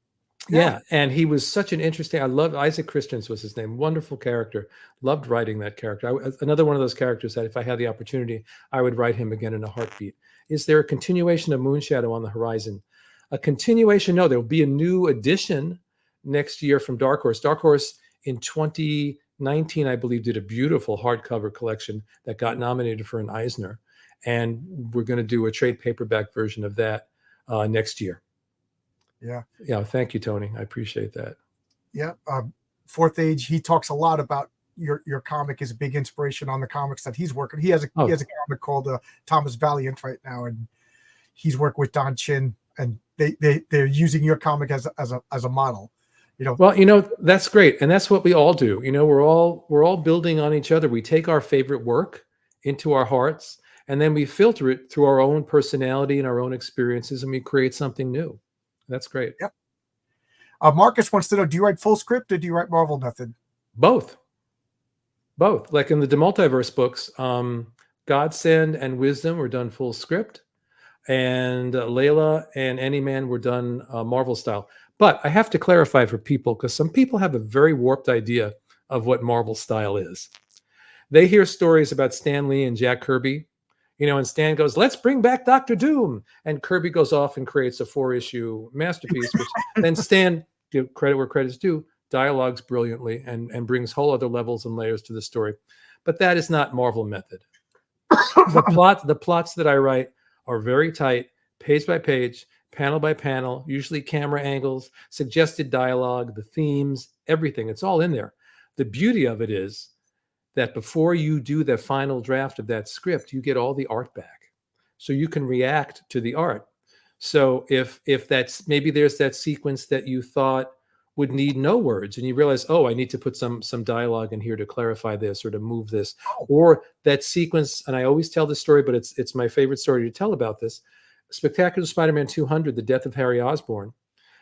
Yeah. And he was such an interesting, I loved Isaac Christians was his name. Wonderful character. Loved writing that character. Another one of those characters that if I had the opportunity, I would write him again in a heartbeat. Is there a continuation of Moonshadow on the horizon? A continuation? No, there will be a new edition next year from Dark Horse. Dark Horse in 2019, I believe, did a beautiful hardcover collection that got nominated for an Eisner. And we're going to do a trade paperback version of that next year. Yeah. Yeah. Thank you, Tony. I appreciate that. Yeah. Fourth Age, he talks a lot about your comic is a big inspiration on the comics that he's working. He has a comic called Thomas Valiant right now, and he's working with Don Chin, and they're using your comic as a model. Well, that's great. And that's what we all do. We're all building on each other. We take our favorite work into our hearts, and then we filter it through our own personality and our own experiences, and we create something new. That's great. Yep. Marcus wants to know, do you write full script or do you write Marvel method? Both. Like in the DeMultiverse books, Godsend and Wisdom were done full script, and Layla and Anyman were done Marvel style. But I have to clarify for people, because some people have a very warped idea of what Marvel style is. They hear stories about Stan Lee and Jack Kirby, and Stan goes, let's bring back Dr. Doom. And Kirby goes off and creates a 4-issue masterpiece, which then Stan, give credit where credit's due, dialogues brilliantly and brings whole other levels and layers to the story. But that is not Marvel method. The plots that I write are very tight, page by page, panel by panel, usually camera angles, suggested dialogue, the themes, everything. It's all in there. The beauty of it is that before you do the final draft of that script, you get all the art back. So you can react to the art. So if that's, maybe there's that sequence that you thought would need no words, and you realize, oh, I need to put some dialogue in here to clarify this or to move this, or that sequence, and I always tell this story, but it's my favorite story to tell about this. Spectacular Spider-Man 200, The Death of Harry Osborn.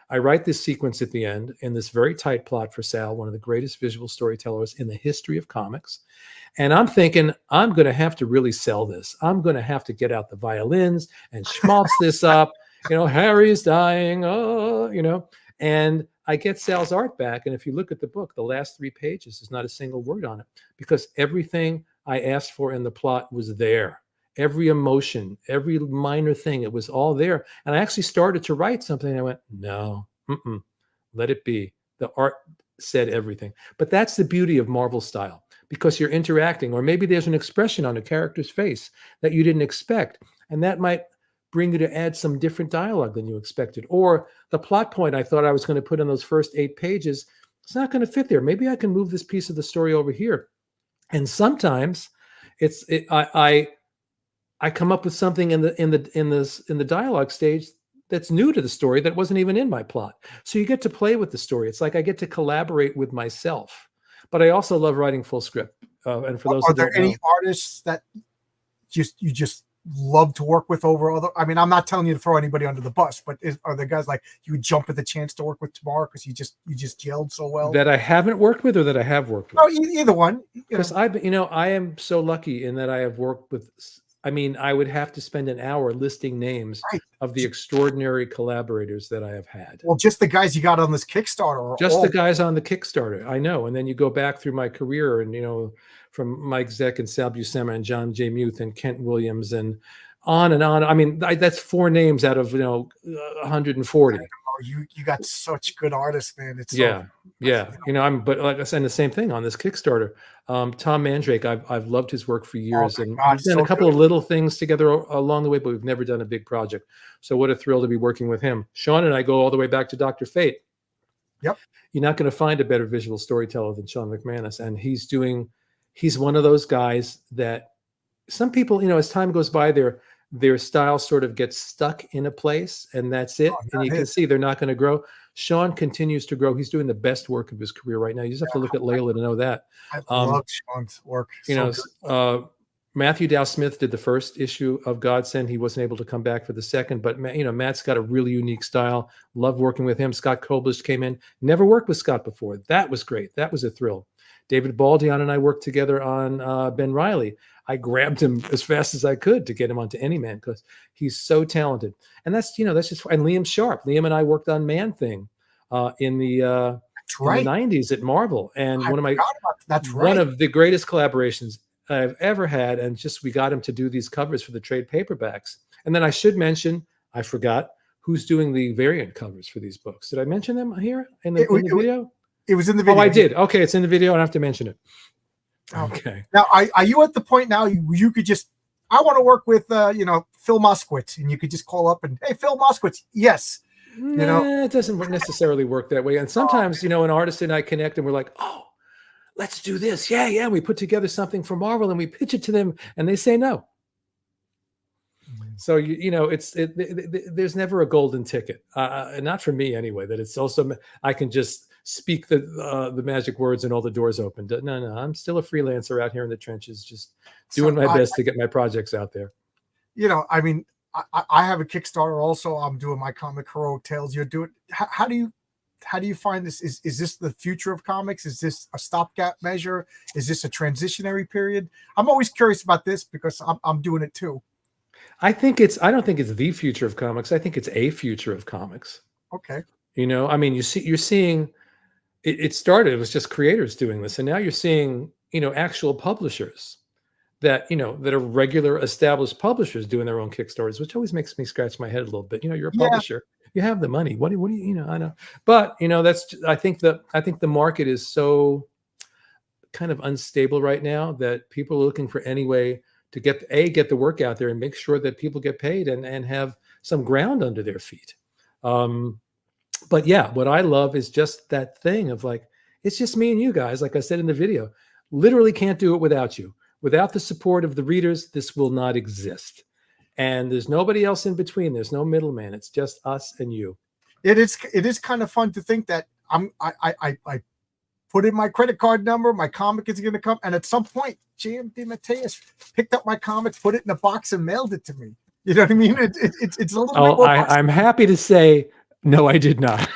I write this sequence at the end in this very tight plot for Sal, one of the greatest visual storytellers in the history of comics. And I'm thinking, I'm going to have to really sell this. I'm going to have to get out the violins and schmaltz this up. Harry's dying, and I get Sal's art back. And if you look at the book, the last 3 pages, there's not a single word on it, because everything I asked for in the plot was there. Every emotion, every minor thing, it was all there. And I actually started to write something, and I went, no, let it be. The art said everything. But that's the beauty of Marvel style, because you're interacting, or maybe there's an expression on a character's face that you didn't expect, and that might bring you to add some different dialogue than you expected. Or the plot point I thought I was going to put in those first 8 pages, it's not going to fit there. Maybe I can move this piece of the story over here. And sometimes I come up with something in the dialogue stage that's new to the story that wasn't even in my plot. So you get to play with the story. It's like I get to collaborate with myself. But I also love writing full script. And for those, are there any artists that you just love to work with over other? I mean, I'm not telling you to throw anybody under the bus, but are there guys like you would jump at the chance to work with tomorrow because you just gelled so well? That I haven't worked with, or that I have worked with? Oh, either one. Because I am so lucky in that I have worked with. I mean, I would have to spend an hour listing names of the extraordinary collaborators that I have had. Well, just the guys you got on this Kickstarter. Just the guys on the Kickstarter, I know. And then you go back through my career, and from Mike Zeck and Sal Buscema and John J. Muth and Kent Williams and on and on. I mean, that's 4 names out of 140. You got such good artists, man. It's yeah. But like I said, the same thing on this Kickstarter. Tom Mandrake, I've loved his work for years, and we've done a couple of little things together along the way, but we've never done a big project. So what a thrill to be working with him. Sean and I go all the way back to Dr. Fate. Yep. You're not going to find a better visual storyteller than Sean McManus, and he's one of those guys that some people, as time goes by, their style sort of gets stuck in a place, and that's it. And you can see they're not going to grow. Sean continues to grow. He's doing the best work of his career right now. You just have to look at Layla to know that. I love Sean's work. Matthew Dow Smith did the first issue of Godsend. He wasn't able to come back for the second, but Matt's got a really unique style. Love working with him. Scott Koblish came in. Never worked with Scott before. That was great. That was a thrill. David Baldion and I worked together on Ben Reilly. I grabbed him as fast as I could to get him onto Anyman because he's so talented. And that's just, and Liam Sharp. Liam and I worked on Man-Thing in the 90s at Marvel. And one of the greatest collaborations I've ever had. And we got him to do these covers for the trade paperbacks. And then I should mention, I forgot, who's doing the variant covers for these books. Did I mention them here in the video? It was in the video. Oh, I did. Okay, it's in the video. I don't have to mention it. Okay. Now, are you at the point now you could just, I want to work with, Phil Moskowitz, and you could just call up and, hey, Phil Moskowitz, yes. It doesn't necessarily work that way. And sometimes, an artist and I connect and we're like, oh, let's do this. Yeah. We put together something for Marvel and we pitch it to them and they say no. So, there's never a golden ticket. Not for me anyway, that it's also, I can just speak the magic words and all the doors open. No, I'm still a freelancer out here in the trenches, just doing my best to get my projects out there. I mean, I have a Kickstarter also. I'm doing my comic Heroic Tales. You're doing. How do you find this? Is this the future of comics? Is this a stopgap measure? Is this a transitionary period? I'm always curious about this because I'm doing it too. I don't think it's the future of comics. I think it's a future of comics. Okay. I mean, you're seeing it started, it was just creators doing this. And now you're seeing, actual publishers that are regular established publishers doing their own Kickstarters, which always makes me scratch my head a little bit. You're a publisher, you have the money. What do you, I know, but I think the market is so kind of unstable right now that people are looking for any way to get the work out there and make sure that people get paid and have some ground under their feet. But yeah, what I love is just that thing of like, it's just me and you guys. Like I said in the video, literally can't do it without you. Without the support of the readers, this will not exist. And there's nobody else in between. There's no middleman. It's just us and you. It is kind of fun to think that I put in my credit card number, my comic is going to come, and at some point, J.M. DeMatteis picked up my comic, put it in a box, and mailed it to me. You know what I mean? It's a little bit more. I'm happy to say, no, I did not.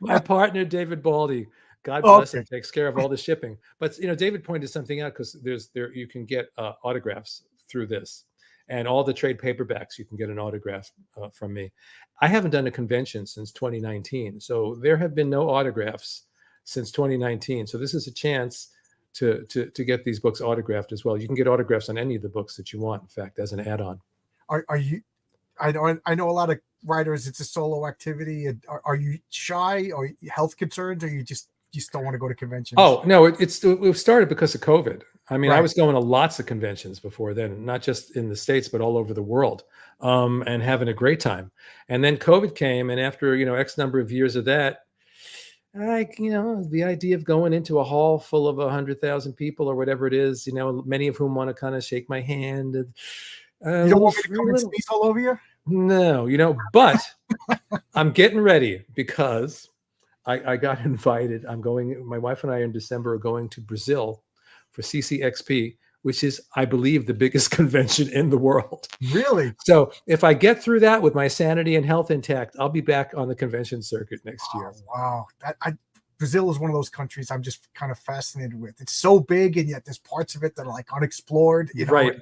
My partner, David Baldy, God bless him, takes care of all the shipping. But David pointed something out because you can get autographs through this, and all the trade paperbacks you can get an autograph from me. I haven't done a convention since 2019, so there have been no autographs since 2019. So this is a chance to get these books autographed as well. You can get autographs on any of the books that you want, in fact, as an add-on. Are you? I know a lot of writers. It's a solo activity. Are you shy or health concerns, or you just don't want to go to conventions? Oh no, it started because of COVID. I mean, Right. I was going to lots of conventions before then, not just in the States, but all over the world, and having a great time. And then COVID came, and after X number of years of that, the idea of going into a hall full of 100,000 people or whatever it is, many of whom want to kind of shake my hand. And, you don't want me to come and sneeze all over you? No, but I'm getting ready because I got invited. My wife and I in December are going to Brazil for CCXP, which is, I believe, the biggest convention in the world. Really? So if I get through that with my sanity and health intact, I'll be back on the convention circuit next year. Wow. Brazil is one of those countries I'm just kind of fascinated with. It's so big, and yet there's parts of it that are like unexplored. Right.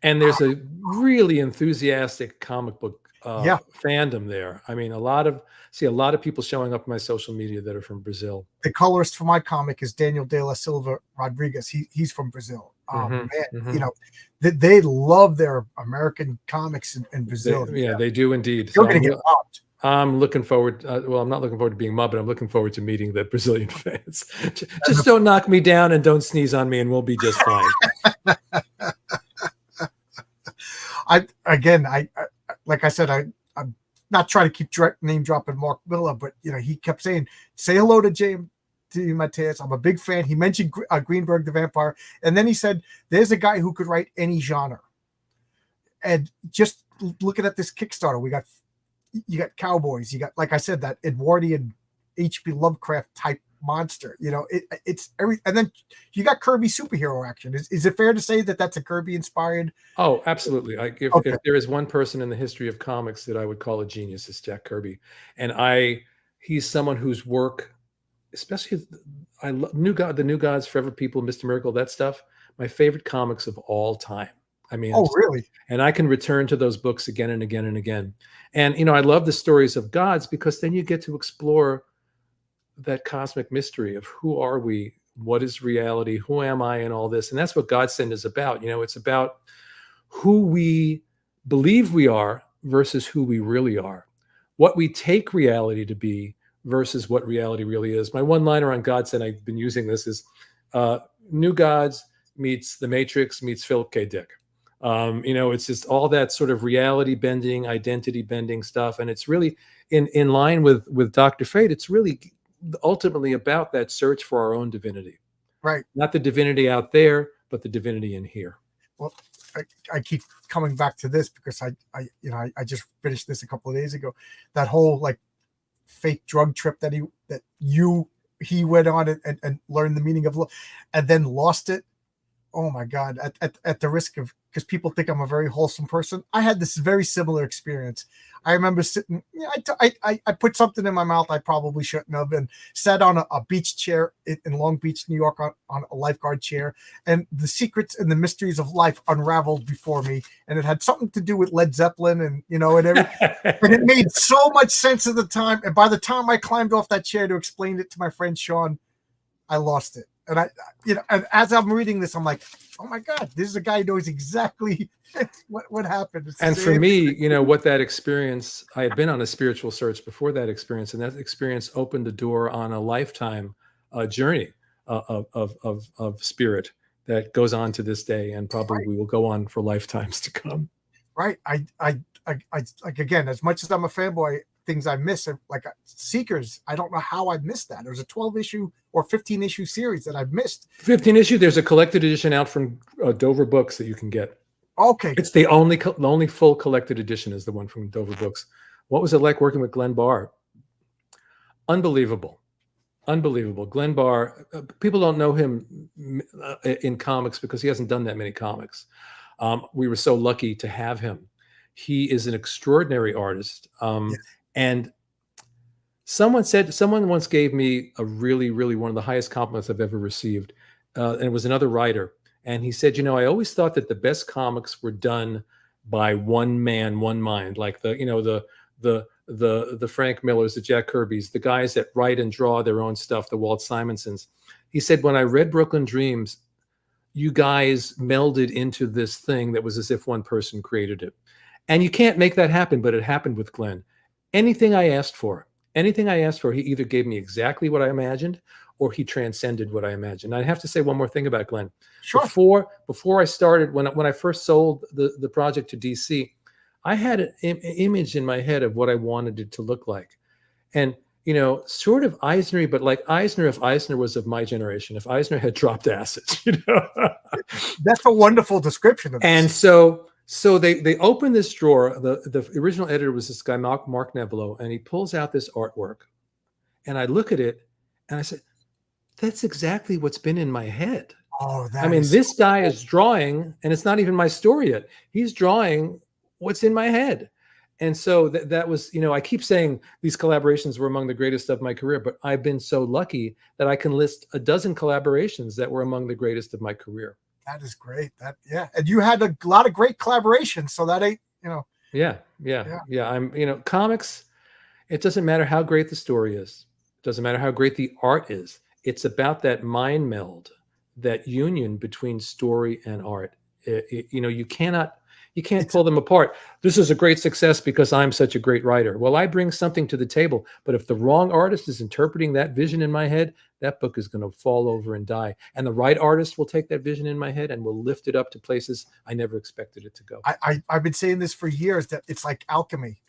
And there's a really enthusiastic comic book fandom there. I mean, a lot of people showing up on my social media that are from Brazil. The colorist for my comic is Daniel de la Silva Rodriguez. He's from Brazil. They love their American comics in Brazil. They do indeed. You're going to get mobbed. I'm looking forward. I'm not looking forward to being mobbed, but I'm looking forward to meeting the Brazilian fans. Just don't knock me down and don't sneeze on me, and we'll be just fine. Like I said, I'm not trying to keep name dropping Mark Miller, but he kept saying, "Say hello to J.M. DeMatteis. I'm a big fan." He mentioned Greenberg the Vampire, and then he said, "There's a guy who could write any genre." And just looking at this Kickstarter, you got cowboys, you got, like I said, that Edwardian H.P. Lovecraft type monster. It's and then you got Kirby superhero action. Is it fair to say that that's a Kirby inspired? Oh, absolutely. If there is one person in the history of comics that I would call a genius, it's Jack Kirby. And he's someone whose work, especially I love the New Gods, Forever People, Mr. Miracle, that stuff, my favorite comics of all time. I mean, really? And I can return to those books again and again and again. And I love the stories of gods because then you get to explore that cosmic mystery of who are we, what is reality, who am I, and all this. And that's what Godsend is about. It's about who we believe we are versus who we really are, what we take reality to be versus what reality really is. My one-liner on Godsend, I've been using this, is New Gods meets The Matrix meets Philip K. Dick. It's just all that sort of reality bending, identity bending stuff. And it's really in line with Dr. Fate. It's really ultimately about that search for our own divinity, right? Not the divinity out there, but the divinity in here. Well, I keep coming back to this because I just finished this a couple of days ago. That whole like fake drug trip that he that he went on and learned the meaning of love and then lost it. Oh my God. At the risk of, because people think I'm a very wholesome person, I had this very similar experience. I remember sitting, I put something in my mouth I probably shouldn't have, and sat on a beach chair in Long Beach, New York, on a lifeguard chair, and the secrets and the mysteries of life unraveled before me, and it had something to do with Led Zeppelin, and and everything. And it made so much sense at the time, and by the time I climbed off that chair to explain it to my friend Sean, I lost it. And and as I'm reading this, I'm like, oh my God, this is a guy who knows exactly what happened. And for me, what that experience, I had been on a spiritual search before that experience, and that experience opened the door on a lifetime journey of spirit that goes on to this day, and probably will go on for lifetimes to come. Right. I like, again, as much as I'm a fanboy, things I miss, like Seekers, I don't know how I missed that. There's a 12-issue or 15-issue series that I've missed. 15 issue. There's a collected edition out from Dover Books that you can get. Okay. It's the only full collected edition is the one from Dover Books. What was it like working with Glenn Barr? Unbelievable. Glenn Barr, people don't know him in comics because he hasn't done that many comics. We were so lucky to have him. He is an extraordinary artist. Yes. And someone once gave me a really, really one of the highest compliments I've ever received. And it was another writer. And he said, I always thought that the best comics were done by one man, one mind, like the Frank Millers, the Jack Kirbys, the guys that write and draw their own stuff, the Walt Simonsons. He said, when I read Brooklyn Dreams, you guys melded into this thing that was as if one person created it. And you can't make that happen, but it happened with Glenn. Anything I asked for, he either gave me exactly what I imagined, or he transcended what I imagined. I have to say one more thing about Glenn. Sure. Before I started, when I first sold the project to DC, I had an image in my head of what I wanted it to look like. And, sort of Eisner-y, but like Eisner, if Eisner was of my generation, if Eisner had dropped acid, That's a wonderful description of this. And so they opened this drawer. The original editor was this guy, Mark Nevelo, and he pulls out this artwork. And I look at it and I said, that's exactly what's been in my head. Oh, this guy is drawing, and it's not even my story yet. He's drawing what's in my head. And so that was, I keep saying these collaborations were among the greatest of my career, but I've been so lucky that I can list a dozen collaborations that were among the greatest of my career. That is great. And you had a lot of great collaborations. So that ain't, Yeah. I'm, comics, it doesn't matter how great the story is. It doesn't matter how great the art is. It's about that mind meld, that union between story and art. You can't pull them apart. This is a great success because I'm such a great writer. Well, I bring something to the table, but if the wrong artist is interpreting that vision in my head, that book is going to fall over and die. And the right artist will take that vision in my head and will lift it up to places I never expected it to go. I've been saying this for years, that it's like alchemy.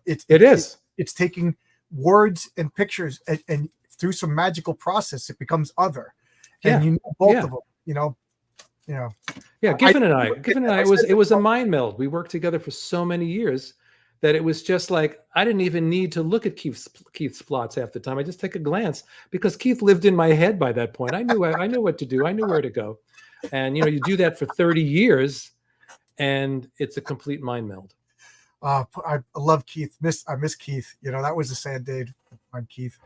It's taking words and pictures and through some magical process, it becomes other. And both of them, Giffen and I, it was a mind meld. We worked together for so many years that it was just like, I didn't even need to look at Keith's plots half the time. I just take a glance because Keith lived in my head by that point. I knew what to do. I knew where to go. And, you do that for 30 years and it's a complete mind meld. I love Keith. I miss Keith. That was a sad day on Keith.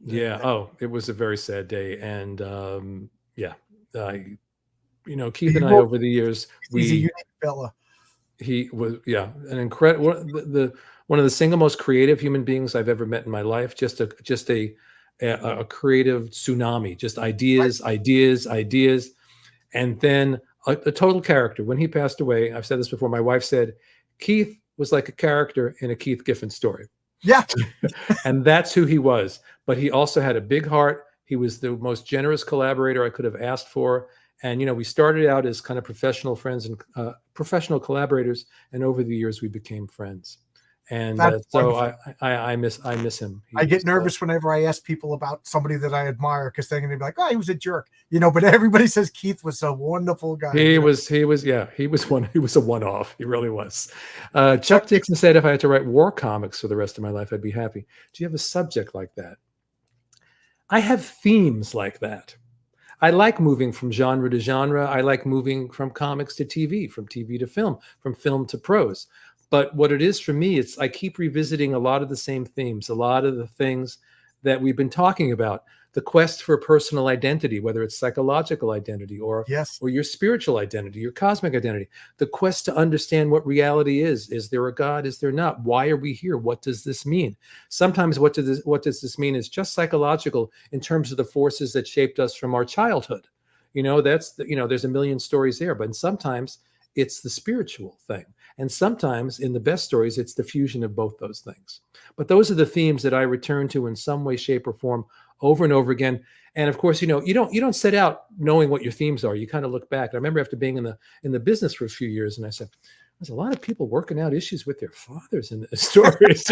Yeah. Oh, it was a very sad day. And Keith and I over the years, he's a unique fella. He was, an incredible, one of the single most creative human beings I've ever met in my life. Just a creative tsunami, just ideas. And then a total character. When he passed away, I've said this before, my wife said, Keith was like a character in a Keith Giffen story. Yeah. And that's who he was. But he also had a big heart. He was the most generous collaborator I could have asked for. And, we started out as kind of professional friends and professional collaborators. And over the years, we became friends. And so I miss him. I get nervous whenever I ask people about somebody that I admire, because they're going to be like, oh, he was a jerk, but everybody says Keith was a wonderful guy. He was a one-off. He really was. Chuck Dixon said, if I had to write war comics for the rest of my life, I'd be happy. Do you have a subject like that? I have themes like that. I like moving from genre to genre. I like moving from comics to TV, from TV to film, from film to prose. But what it is for me, it's I keep revisiting a lot of the same themes, a lot of the things that we've been talking about. The quest for personal identity, whether it's psychological identity or Yes. your spiritual identity, your cosmic identity, the quest to understand what reality is. Is there a God? Is there not? Why are we here? What does this mean? Sometimes what does this mean is just psychological in terms of the forces that shaped us from our childhood. There's a million stories there, but sometimes it's the spiritual thing. And sometimes in the best stories, it's the fusion of both those things. But those are the themes that I return to in some way, shape, or form over and over again. And of course, you don't set out knowing what your themes are. You kind of look back. I remember after being in the business for a few years, and I said, there's a lot of people working out issues with their fathers in the stories,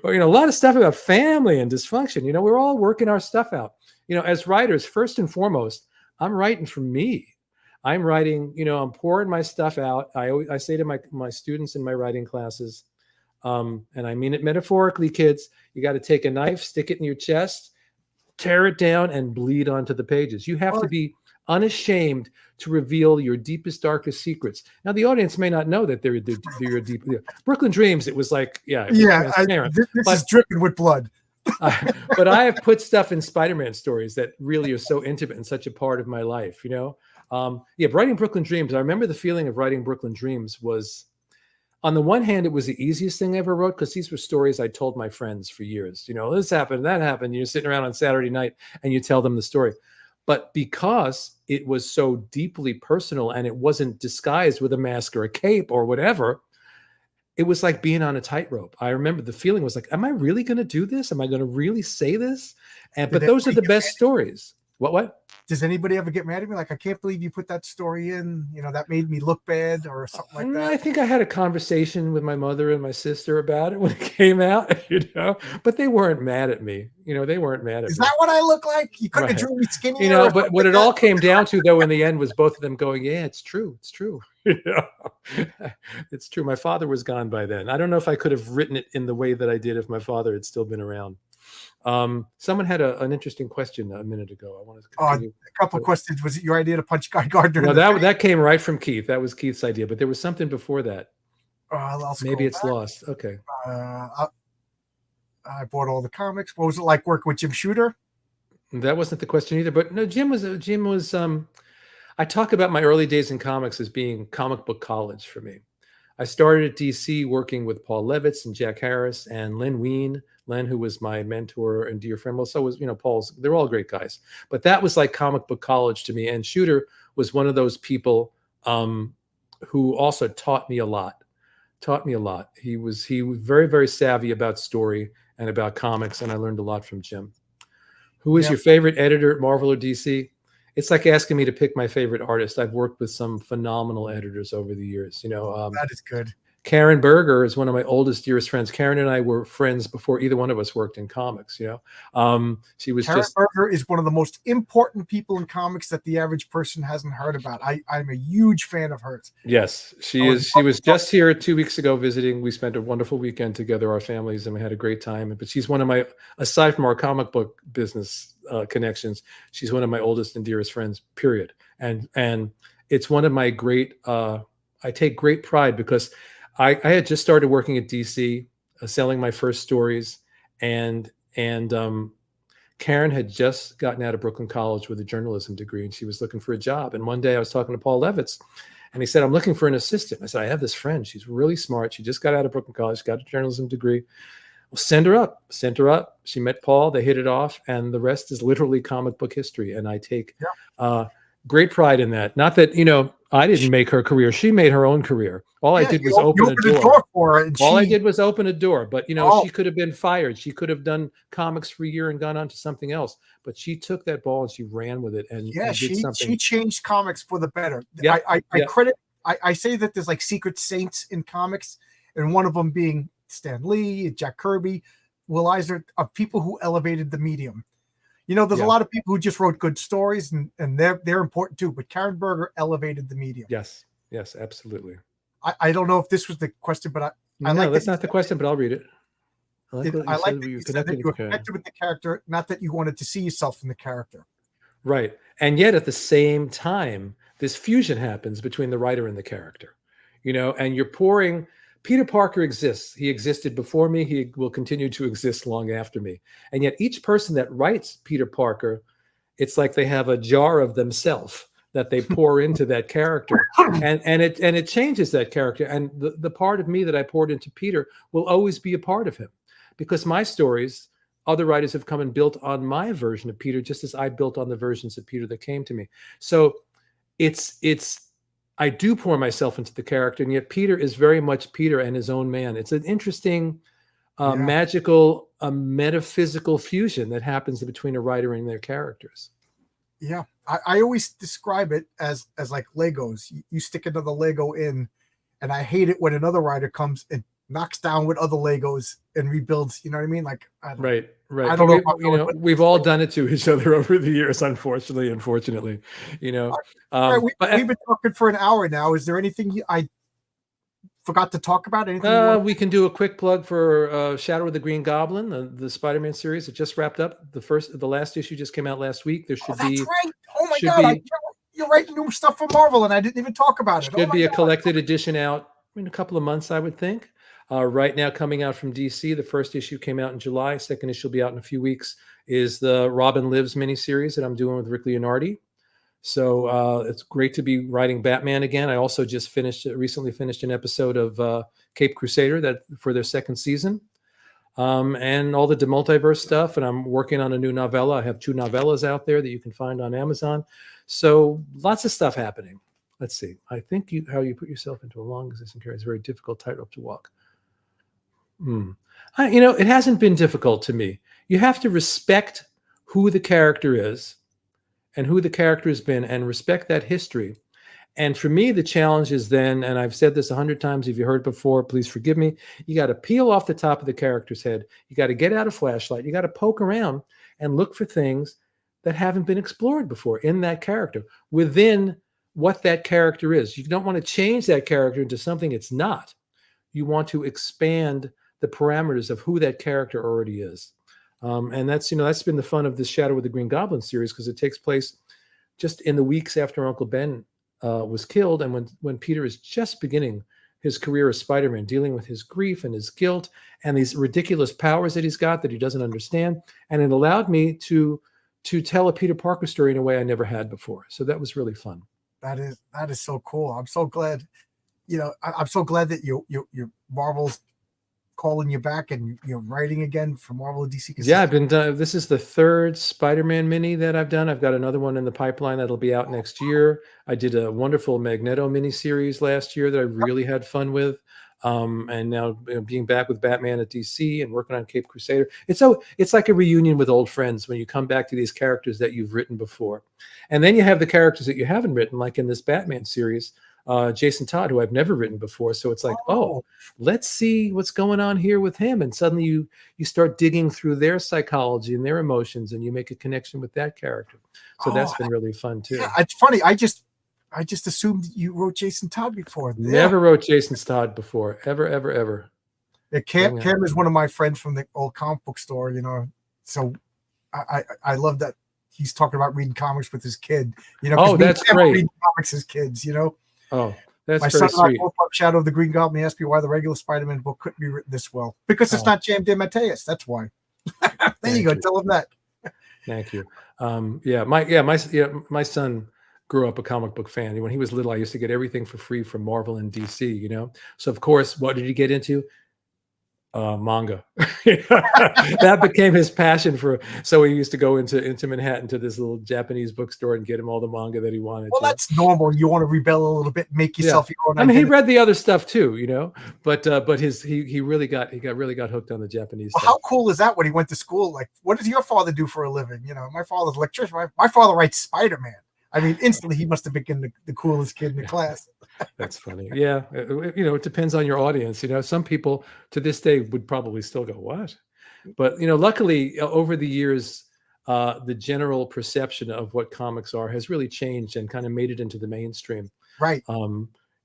or, a lot of stuff about family and dysfunction. We're all working our stuff out. As writers, first and foremost, I'm writing for me. I'm writing, I'm pouring my stuff out. I say to my students in my writing classes, and I mean it metaphorically, kids, you got to take a knife, stick it in your chest, tear it down, and bleed onto the pages. You have to be unashamed to reveal your deepest, darkest secrets. Now, the audience may not know that they're deep. Brooklyn Dreams, it was like, transparent. This is dripping with blood. But I have put stuff in Spider-Man stories that really are so intimate and such a part of my life, writing Brooklyn Dreams. I remember the feeling of writing Brooklyn Dreams was, on the one hand, it was the easiest thing I ever wrote because these were stories I told my friends for years. This happened, that happened. You're sitting around on Saturday night and you tell them the story. But because it was so deeply personal and it wasn't disguised with a mask or a cape or whatever, it was like being on a tightrope. I remember the feeling was like, am I really going to do this? Am I going to really say this? But those are the best stories. What? Does anybody ever get mad at me? Like, I can't believe you put that story in, that made me look bad or something like that. I think I had a conversation with my mother and my sister about it when it came out, but they weren't mad at me. They weren't mad at me. Is that what I look like? You couldn't have drew me skinny. But what it all came down to, though, in the end was both of them going, yeah, it's true. It's true. It's true. My father was gone by then. I don't know if I could have written it in the way that I did if my father had still been around. Someone had an interesting question a minute ago. I wanted to continue. A couple of questions. Was it your idea to punch Guy Gardner? No, that came right from Keith. That was Keith's idea, but there was something before that. Maybe it's back. Lost. Okay. I bought all the comics. What was it like working with Jim Shooter? That wasn't the question either. But no, Jim was. I talk about my early days in comics as being comic book college for me. I started at DC working with Paul Levitz and Jack Harris and Len Wein. Len, who was my mentor and dear friend. Well, so was, Paul's, they're all great guys. But that was like comic book college to me. And Shooter was one of those people who also taught me a lot. He was very, very savvy about story and about comics. And I learned a lot from Jim. Who is your favorite editor at Marvel or DC? It's like asking me to pick my favorite artist. I've worked with some phenomenal editors over the years. That is good. Karen Berger is one of my oldest, dearest friends. Karen and I were friends before either one of us worked in comics. She was Karen Berger is one of the most important people in comics that the average person hasn't heard about. I'm a huge fan of hers. Yes, she is. She was just here 2 weeks ago visiting. We spent a wonderful weekend together, our families, and we had a great time. But she's one of my, aside from our comic book business connections, she's one of my oldest and dearest friends. Period. And it's one of my great. I take great pride because I had just started working at DC, selling my first stories, and Karen had just gotten out of Brooklyn College with a journalism degree, and she was looking for a job. And one day I was talking to Paul Levitz, and he said, "I'm looking for an assistant." I said, "I have this friend. She's really smart. She just got out of Brooklyn College, got a journalism degree. Well, send her up. Sent her up. She met Paul. They hit it off, and the rest is literally comic book history. And I take great pride in that. Not that I didn't make her career; she made her own career. All I did was open a door for her. All I did was open a door. But she could have been fired. She could have done comics for a year and gone on to something else. But she took that ball and she ran with it. And she changed comics for the better. Yeah, I say that there's like secret saints in comics, and one of them being Stan Lee, Jack Kirby, Will Eisner, of people who elevated the medium. There's a lot of people who just wrote good stories, and they're important too. But Karen Berger elevated the medium. Yes, absolutely. I don't know if this was the question, but that's not the question, but I'll read it. I like what I you like said. that You you said that connected you with were the character. connected with the character, not that you wanted to see yourself in the character. Right. And yet at the same time, this fusion happens between the writer and the character, and you're pouring. Peter Parker exists. He existed before me. He will continue to exist long after me. And yet each person that writes Peter Parker, it's like they have a jar of themselves that they pour into that character. And it changes that character. And the part of me that I poured into Peter will always be a part of him, because my stories, other writers have come and built on my version of Peter, just as I built on the versions of Peter that came to me. So it's I do pour myself into the character, and yet Peter is very much Peter and his own man. It's an interesting, magical, metaphysical fusion that happens between a writer and their characters. Yeah, I always describe it as like Legos. You stick another Lego in, and I hate it when another writer comes and knocks down with other Legos and rebuilds. You know what I mean? Like, Right. I don't But know. we've all done it to each other over the years, unfortunately. All right, we've been talking for an hour now. Is there anything I forgot to talk about? Anything? We can do a quick plug for Shadow of the Green Goblin, the Spider-Man series. It just wrapped up. The last issue just came out last week. There should That's be right. Oh my God! You're writing new stuff for Marvel, and I didn't even talk about it. Should be a collected edition out in a couple of months, I would think. Right now, coming out from DC, the first issue came out in July. Second issue will be out in a few weeks. Is the Robin Lives miniseries that I'm doing with Rick Leonardi. So it's great to be writing Batman again. I also just recently finished an episode of Cape Crusader for their second season, and all the deMultiverse stuff. And I'm working on a new novella. I have 2 novellas out there that you can find on Amazon. So lots of stuff happening. Let's see. I think how you put yourself into a long existing character is a very difficult tightrope to walk. It hasn't been difficult to me. You have to respect who the character is and who the character has been, and respect that history. And for me, the challenge is then, and I've said this 100 times, if you heard it before, please forgive me, you got to peel off the top of the character's head. You got to get out a flashlight. You got to poke around and look for things that haven't been explored before in that character, within what that character is. You don't want to change that character into something it's not. You want to expand the parameters of who that character already is. And that's been the fun of this Shadow of the Green Goblin series, because it takes place just in the weeks after Uncle Ben was killed, and when Peter is just beginning his career as Spider-Man, dealing with his grief and his guilt and these ridiculous powers that he's got that he doesn't understand. And it allowed me to tell a Peter Parker story in a way I never had before. So that was really fun. That is so cool. I'm so glad. I'm so glad that you Marvel's calling you back and you're writing again for Marvel and DC. Yeah, I've been done. This is the 3rd Spider-Man mini that I've done. I've got another one in the pipeline that'll be out next year. I did a wonderful Magneto mini series last year that I really had fun with. And now being back with Batman at DC and working on Cape Crusader, it's like a reunion with old friends when you come back to these characters that you've written before. And then you have the characters that you haven't written, like in this Batman series, Jason Todd, who I've never written before. So it's like, let's see what's going on here with him. And suddenly you start digging through their psychology and their emotions, and you make a connection with that character. So that's been really fun too. Yeah, it's funny. I just assumed you wrote Jason Todd before. Never wrote Jason Todd before, ever. Yeah, Cam is one of my friends from the old comic book store, So I love that he's talking about reading comics with his kid. That's great. Reading comics as kids, Oh, that's my very son and sweet. I both love Shadow of the Green Goblin. He asked me why the regular Spider-Man book couldn't be written this well. Because it's not DeMatteis. That's why. There you go. Tell him that. Thank you. My son grew up a comic book fan. When he was little, I used to get everything for free from Marvel and DC. So of course, what did he get into? Manga. That became his passion so he used to go into Manhattan to this little Japanese bookstore and get him all the manga that he wanted. Well, that's normal. You want to rebel a little bit, make yourself your own. I mean, he read the other stuff too, but he really got hooked on the Japanese stuff. How cool is that when he went to school? Like, what does your father do for a living? My father's an electrician. My father writes Spider-Man. I mean, instantly he must have become the coolest kid in the class. That's funny. Yeah. It depends on your audience. Some people to this day would probably still go, what? But, luckily over the years, the general perception of what comics are has really changed and kind of made it into the mainstream. Right.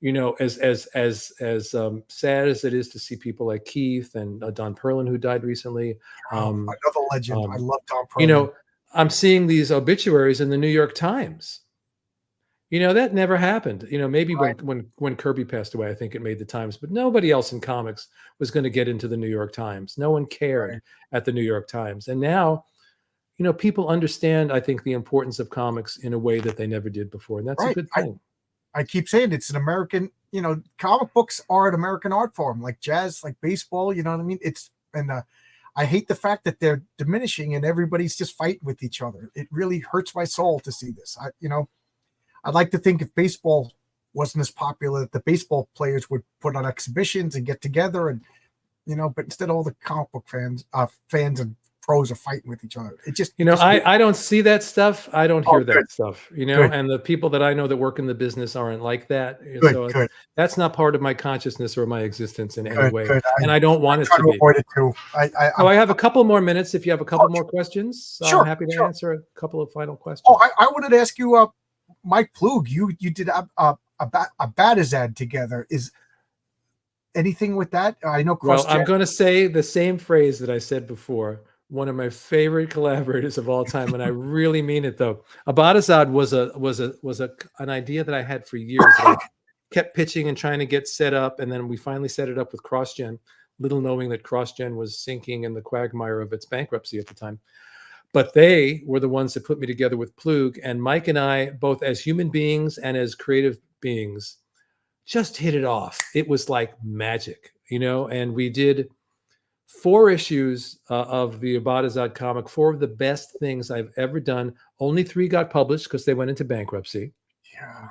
you know, as sad as it is to see people like Keith and Don Perlin, who died recently, Another legend. I love Tom Perlin. you know, I'm seeing these obituaries in the New York Times. You know, that never happened. You know, maybe when Kirby passed away, I think it made the Times, but nobody else in comics was going to get into the New York Times. No one cared at the New York Times. And now, you know, people understand, I think, the importance of comics in a way that they never did before. And that's a good thing. I keep saying it's an American, you know, comic books are an American art form, like jazz, like baseball, you know what I mean? I hate the fact that they're diminishing and everybody's just fighting with each other. It really hurts my soul to see this. I'd like to think if baseball wasn't as popular, that the baseball players would put on exhibitions and get together, and you know, but instead all the comic book fans and pros are fighting with each other. It just, you know, I don't see that stuff. I don't hear that stuff, you know, Good. and the people that I know that work in the business aren't like that. Good. That's not part of my consciousness or my existence in any Good, way. good. And I don't want it to be. Avoid it too. I have a couple more minutes. If you have a couple more questions, Sure, I'm happy to answer a couple of final questions. Oh, I wanted to ask you, Mike Plug, you did Abadazad together. Is anything with that? I know. Well, I'm going to say the same phrase that I said before. One of my favorite collaborators of all time, and I really mean it though. Abadazad was an idea that I had for years. I kept pitching and trying to get set up, and then we finally set it up with CrossGen, little knowing that CrossGen was sinking in the quagmire of its bankruptcy at the time. But they were the ones that put me together with Plug, and Mike and I, both as human beings and as creative beings, just hit it off. It was like magic, you know, and we did 4 issues of the Abadazad comic, 4 of the best things I've ever done. Only 3 got published because they went into bankruptcy. Yeah.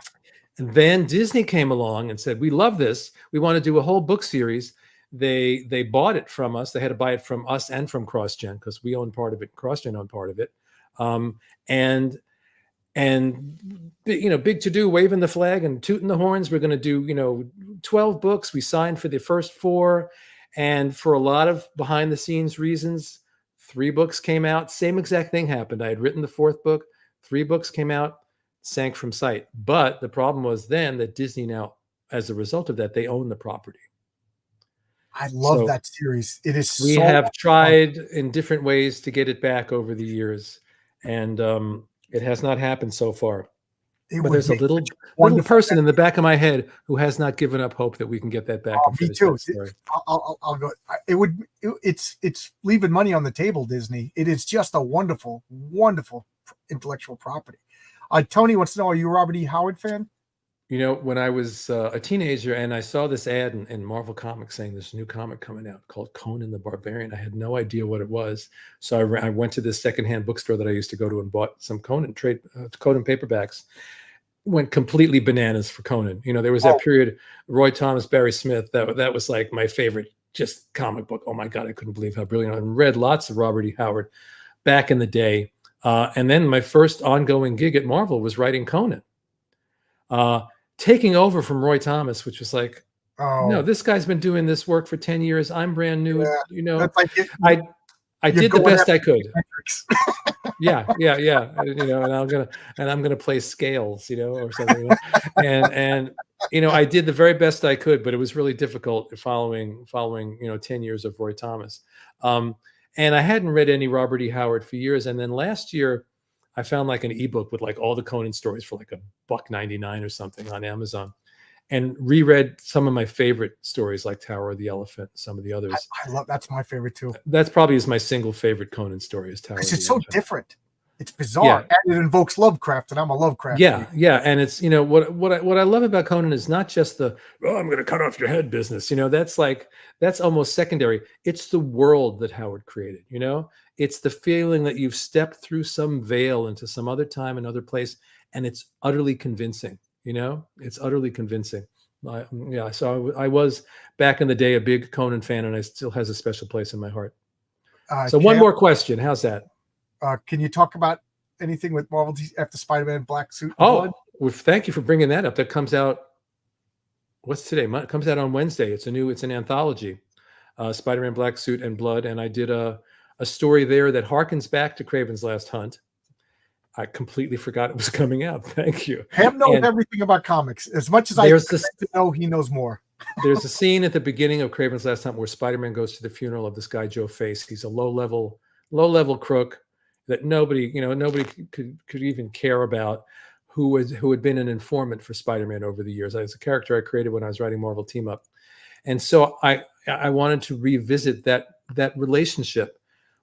And then Disney came along and said, we love this. We want to do a whole book series. They bought it from us. They had to buy it from us and from CrossGen because we own part of it. CrossGen owned part of it. And you know, big to do, waving the flag and tooting the horns. We're going to do, you know, 12 books. We signed for the first 4. And for a lot of behind the scenes reasons, 3 books came out. Same exact thing happened. I had written the 4th book. 3 books came out, sank from sight. But the problem was then that Disney now, as a result of that, they own the property. I love that series. It is. We have tried in different ways to get it back over the years, and it has not happened so far. But there's a little person in the back of my head who has not given up hope that we can get that back. Me too. I'll go. It's leaving money on the table, Disney. It is just a wonderful, wonderful intellectual property. Tony wants to know, are you a Robert E. Howard fan? You know, when I was a teenager and I saw this ad in Marvel Comics saying this new comic coming out called Conan the Barbarian, I had no idea what it was. So I went to this secondhand bookstore that I used to go to and bought some Conan paperbacks. Went completely bananas for Conan. You know, there was that period, Roy Thomas, Barry Smith, that was like my favorite just comic book. Oh my God, I couldn't believe how brilliant. I read lots of Robert E. Howard back in the day. And then my first ongoing gig at Marvel was writing Conan. Taking over from Roy Thomas, which was like, no, this guy's been doing this work for 10 years. I'm brand new. Yeah, you know, I did the best I could. yeah. You know, and I'm gonna play scales, you know, or something. You know? and you know, I did the very best I could, but it was really difficult following, you know, 10 years of Roy Thomas. And I hadn't read any Robert E. Howard for years. And then last year, I found like an ebook with like all the Conan stories for like $1.99 or something on Amazon, and reread some of my favorite stories like Tower of the Elephant, some of the others. I love, that's my favorite too. That's probably is my single favorite Conan story is Tower of the Elephant. It's so different. It's bizarre. Yeah. And it invokes Lovecraft, and I'm a Lovecraft. Yeah. And it's, you know, what I love about Conan is not just the, oh, I'm going to cut off your head business. You know, that's almost secondary. It's the world that Howard created, you know? It's the feeling that you've stepped through some veil into some other time, another place, and it's utterly convincing, you know? It's utterly convincing. So I was back in the day a big Conan fan, and it still has a special place in my heart. So one more question. How's that? Can you talk about anything with Marvel after Spider-Man Black Suit? Well, thank you for bringing that up. That comes out, what's today? It comes out on Wednesday. It's an anthology, Spider-Man Black Suit and Blood. And I did a story there that harkens back to Kraven's Last Hunt. I completely forgot it was coming out. Thank you. Ham knows And everything about comics. As much as I there's this know, he knows more. there's a scene at the beginning of Kraven's Last Hunt where Spider-Man goes to the funeral of this guy Joe Face. He's a low-level crook that nobody could even care about, who had been an informant for Spider-Man over the years. It's a character I created when I was writing Marvel Team Up, and so I wanted to revisit that relationship.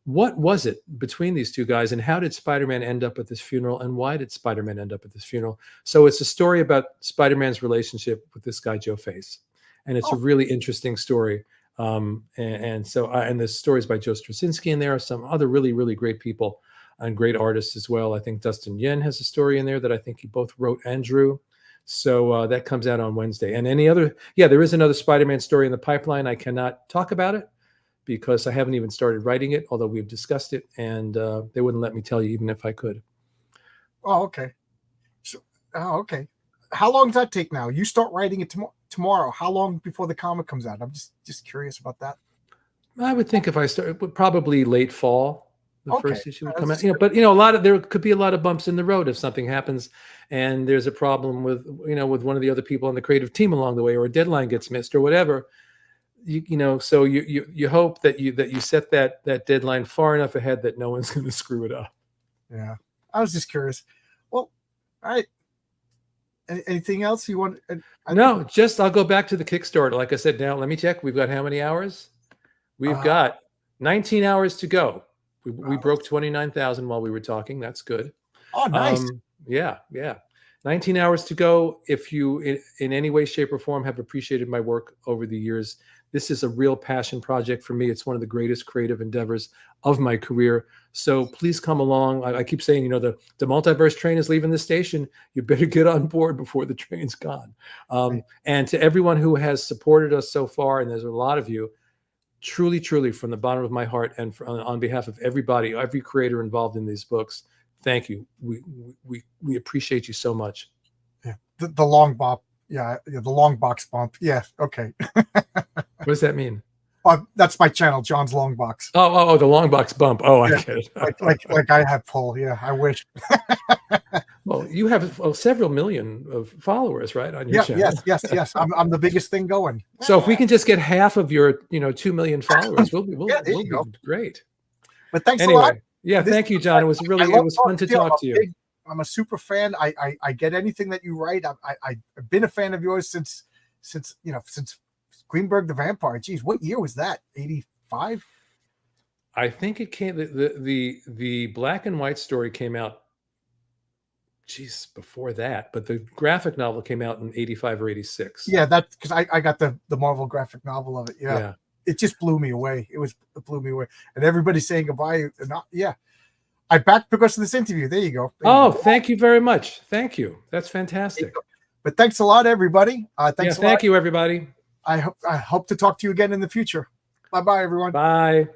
What was it between these two guys, and how did Spider-Man end up at this funeral, and why did Spider-Man end up at this funeral? So it's a story about Spider-Man's relationship with this guy Joe Face, and it's a really interesting story. And the stories by Joe Straczynski, and there are some other really, really great people and great artists as well. I think Dustin Yen has a story in there that I think he both wrote and drew. So that comes out on Wednesday. And there is another Spider-Man story in the pipeline. I cannot talk about it because I haven't even started writing it, although we've discussed it, and they wouldn't let me tell you even if I could. Oh, okay. Okay. How long does that take now? You start writing it tomorrow. How long before the comic comes out? I'm just curious about that. I would think if I start, probably late fall, the first issue would come out. But there could be a lot of bumps in the road if something happens, and there's a problem with one of the other people on the creative team along the way, or a deadline gets missed, or whatever. So you hope that you set that deadline far enough ahead that no one's going to screw it up. Yeah, I was just curious. Well, all right. Anything else you want? No, I'll go back to the Kickstarter. Like I said, now let me check. We've got how many hours? We've got 19 hours to go. We broke 29,000 while we were talking. That's good. Oh, nice. Yeah. 19 hours to go. If you in any way, shape, or form have appreciated my work over the years, this is a real passion project for me. It's one of the greatest creative endeavors of my career. So please come along. I keep saying, the DeMultiverse train is leaving the station. You better get on board before the train's gone. And to everyone who has supported us so far, and there's a lot of you, truly, truly, from the bottom of my heart, and on behalf of everybody, every creator involved in these books, thank you. We appreciate you so much. Yeah, the long bop. Yeah, the long box bump. Yeah, okay. What does that mean? That's my channel, John's Long Box. Oh, the long box bump. Oh, I get it. like I have Paul. Yeah, I wish. Well, you have several million of followers, right, on your channel. Yes. I'm the biggest thing going. So if we can just get half of your 2 million followers, we'll be great. But thanks a lot. Yeah, thank you, John. It was fun to talk to you. I'm a super fan. I get anything that you write. I've been a fan of yours since Greenberg the Vampire. Geez, what year was that? 85? I think it came. The black and white story came out. Geez, before that, but the graphic novel came out in 85 or 86. Yeah, that's because I got the Marvel graphic novel of it. Yeah. It just blew me away. It blew me away, and everybody's saying goodbye. I backed because of this interview. There you go. Thank you very much. Thank you. That's fantastic. But thanks a lot, everybody. Thank you, everybody. I hope to talk to you again in the future. Bye-bye, everyone. Bye.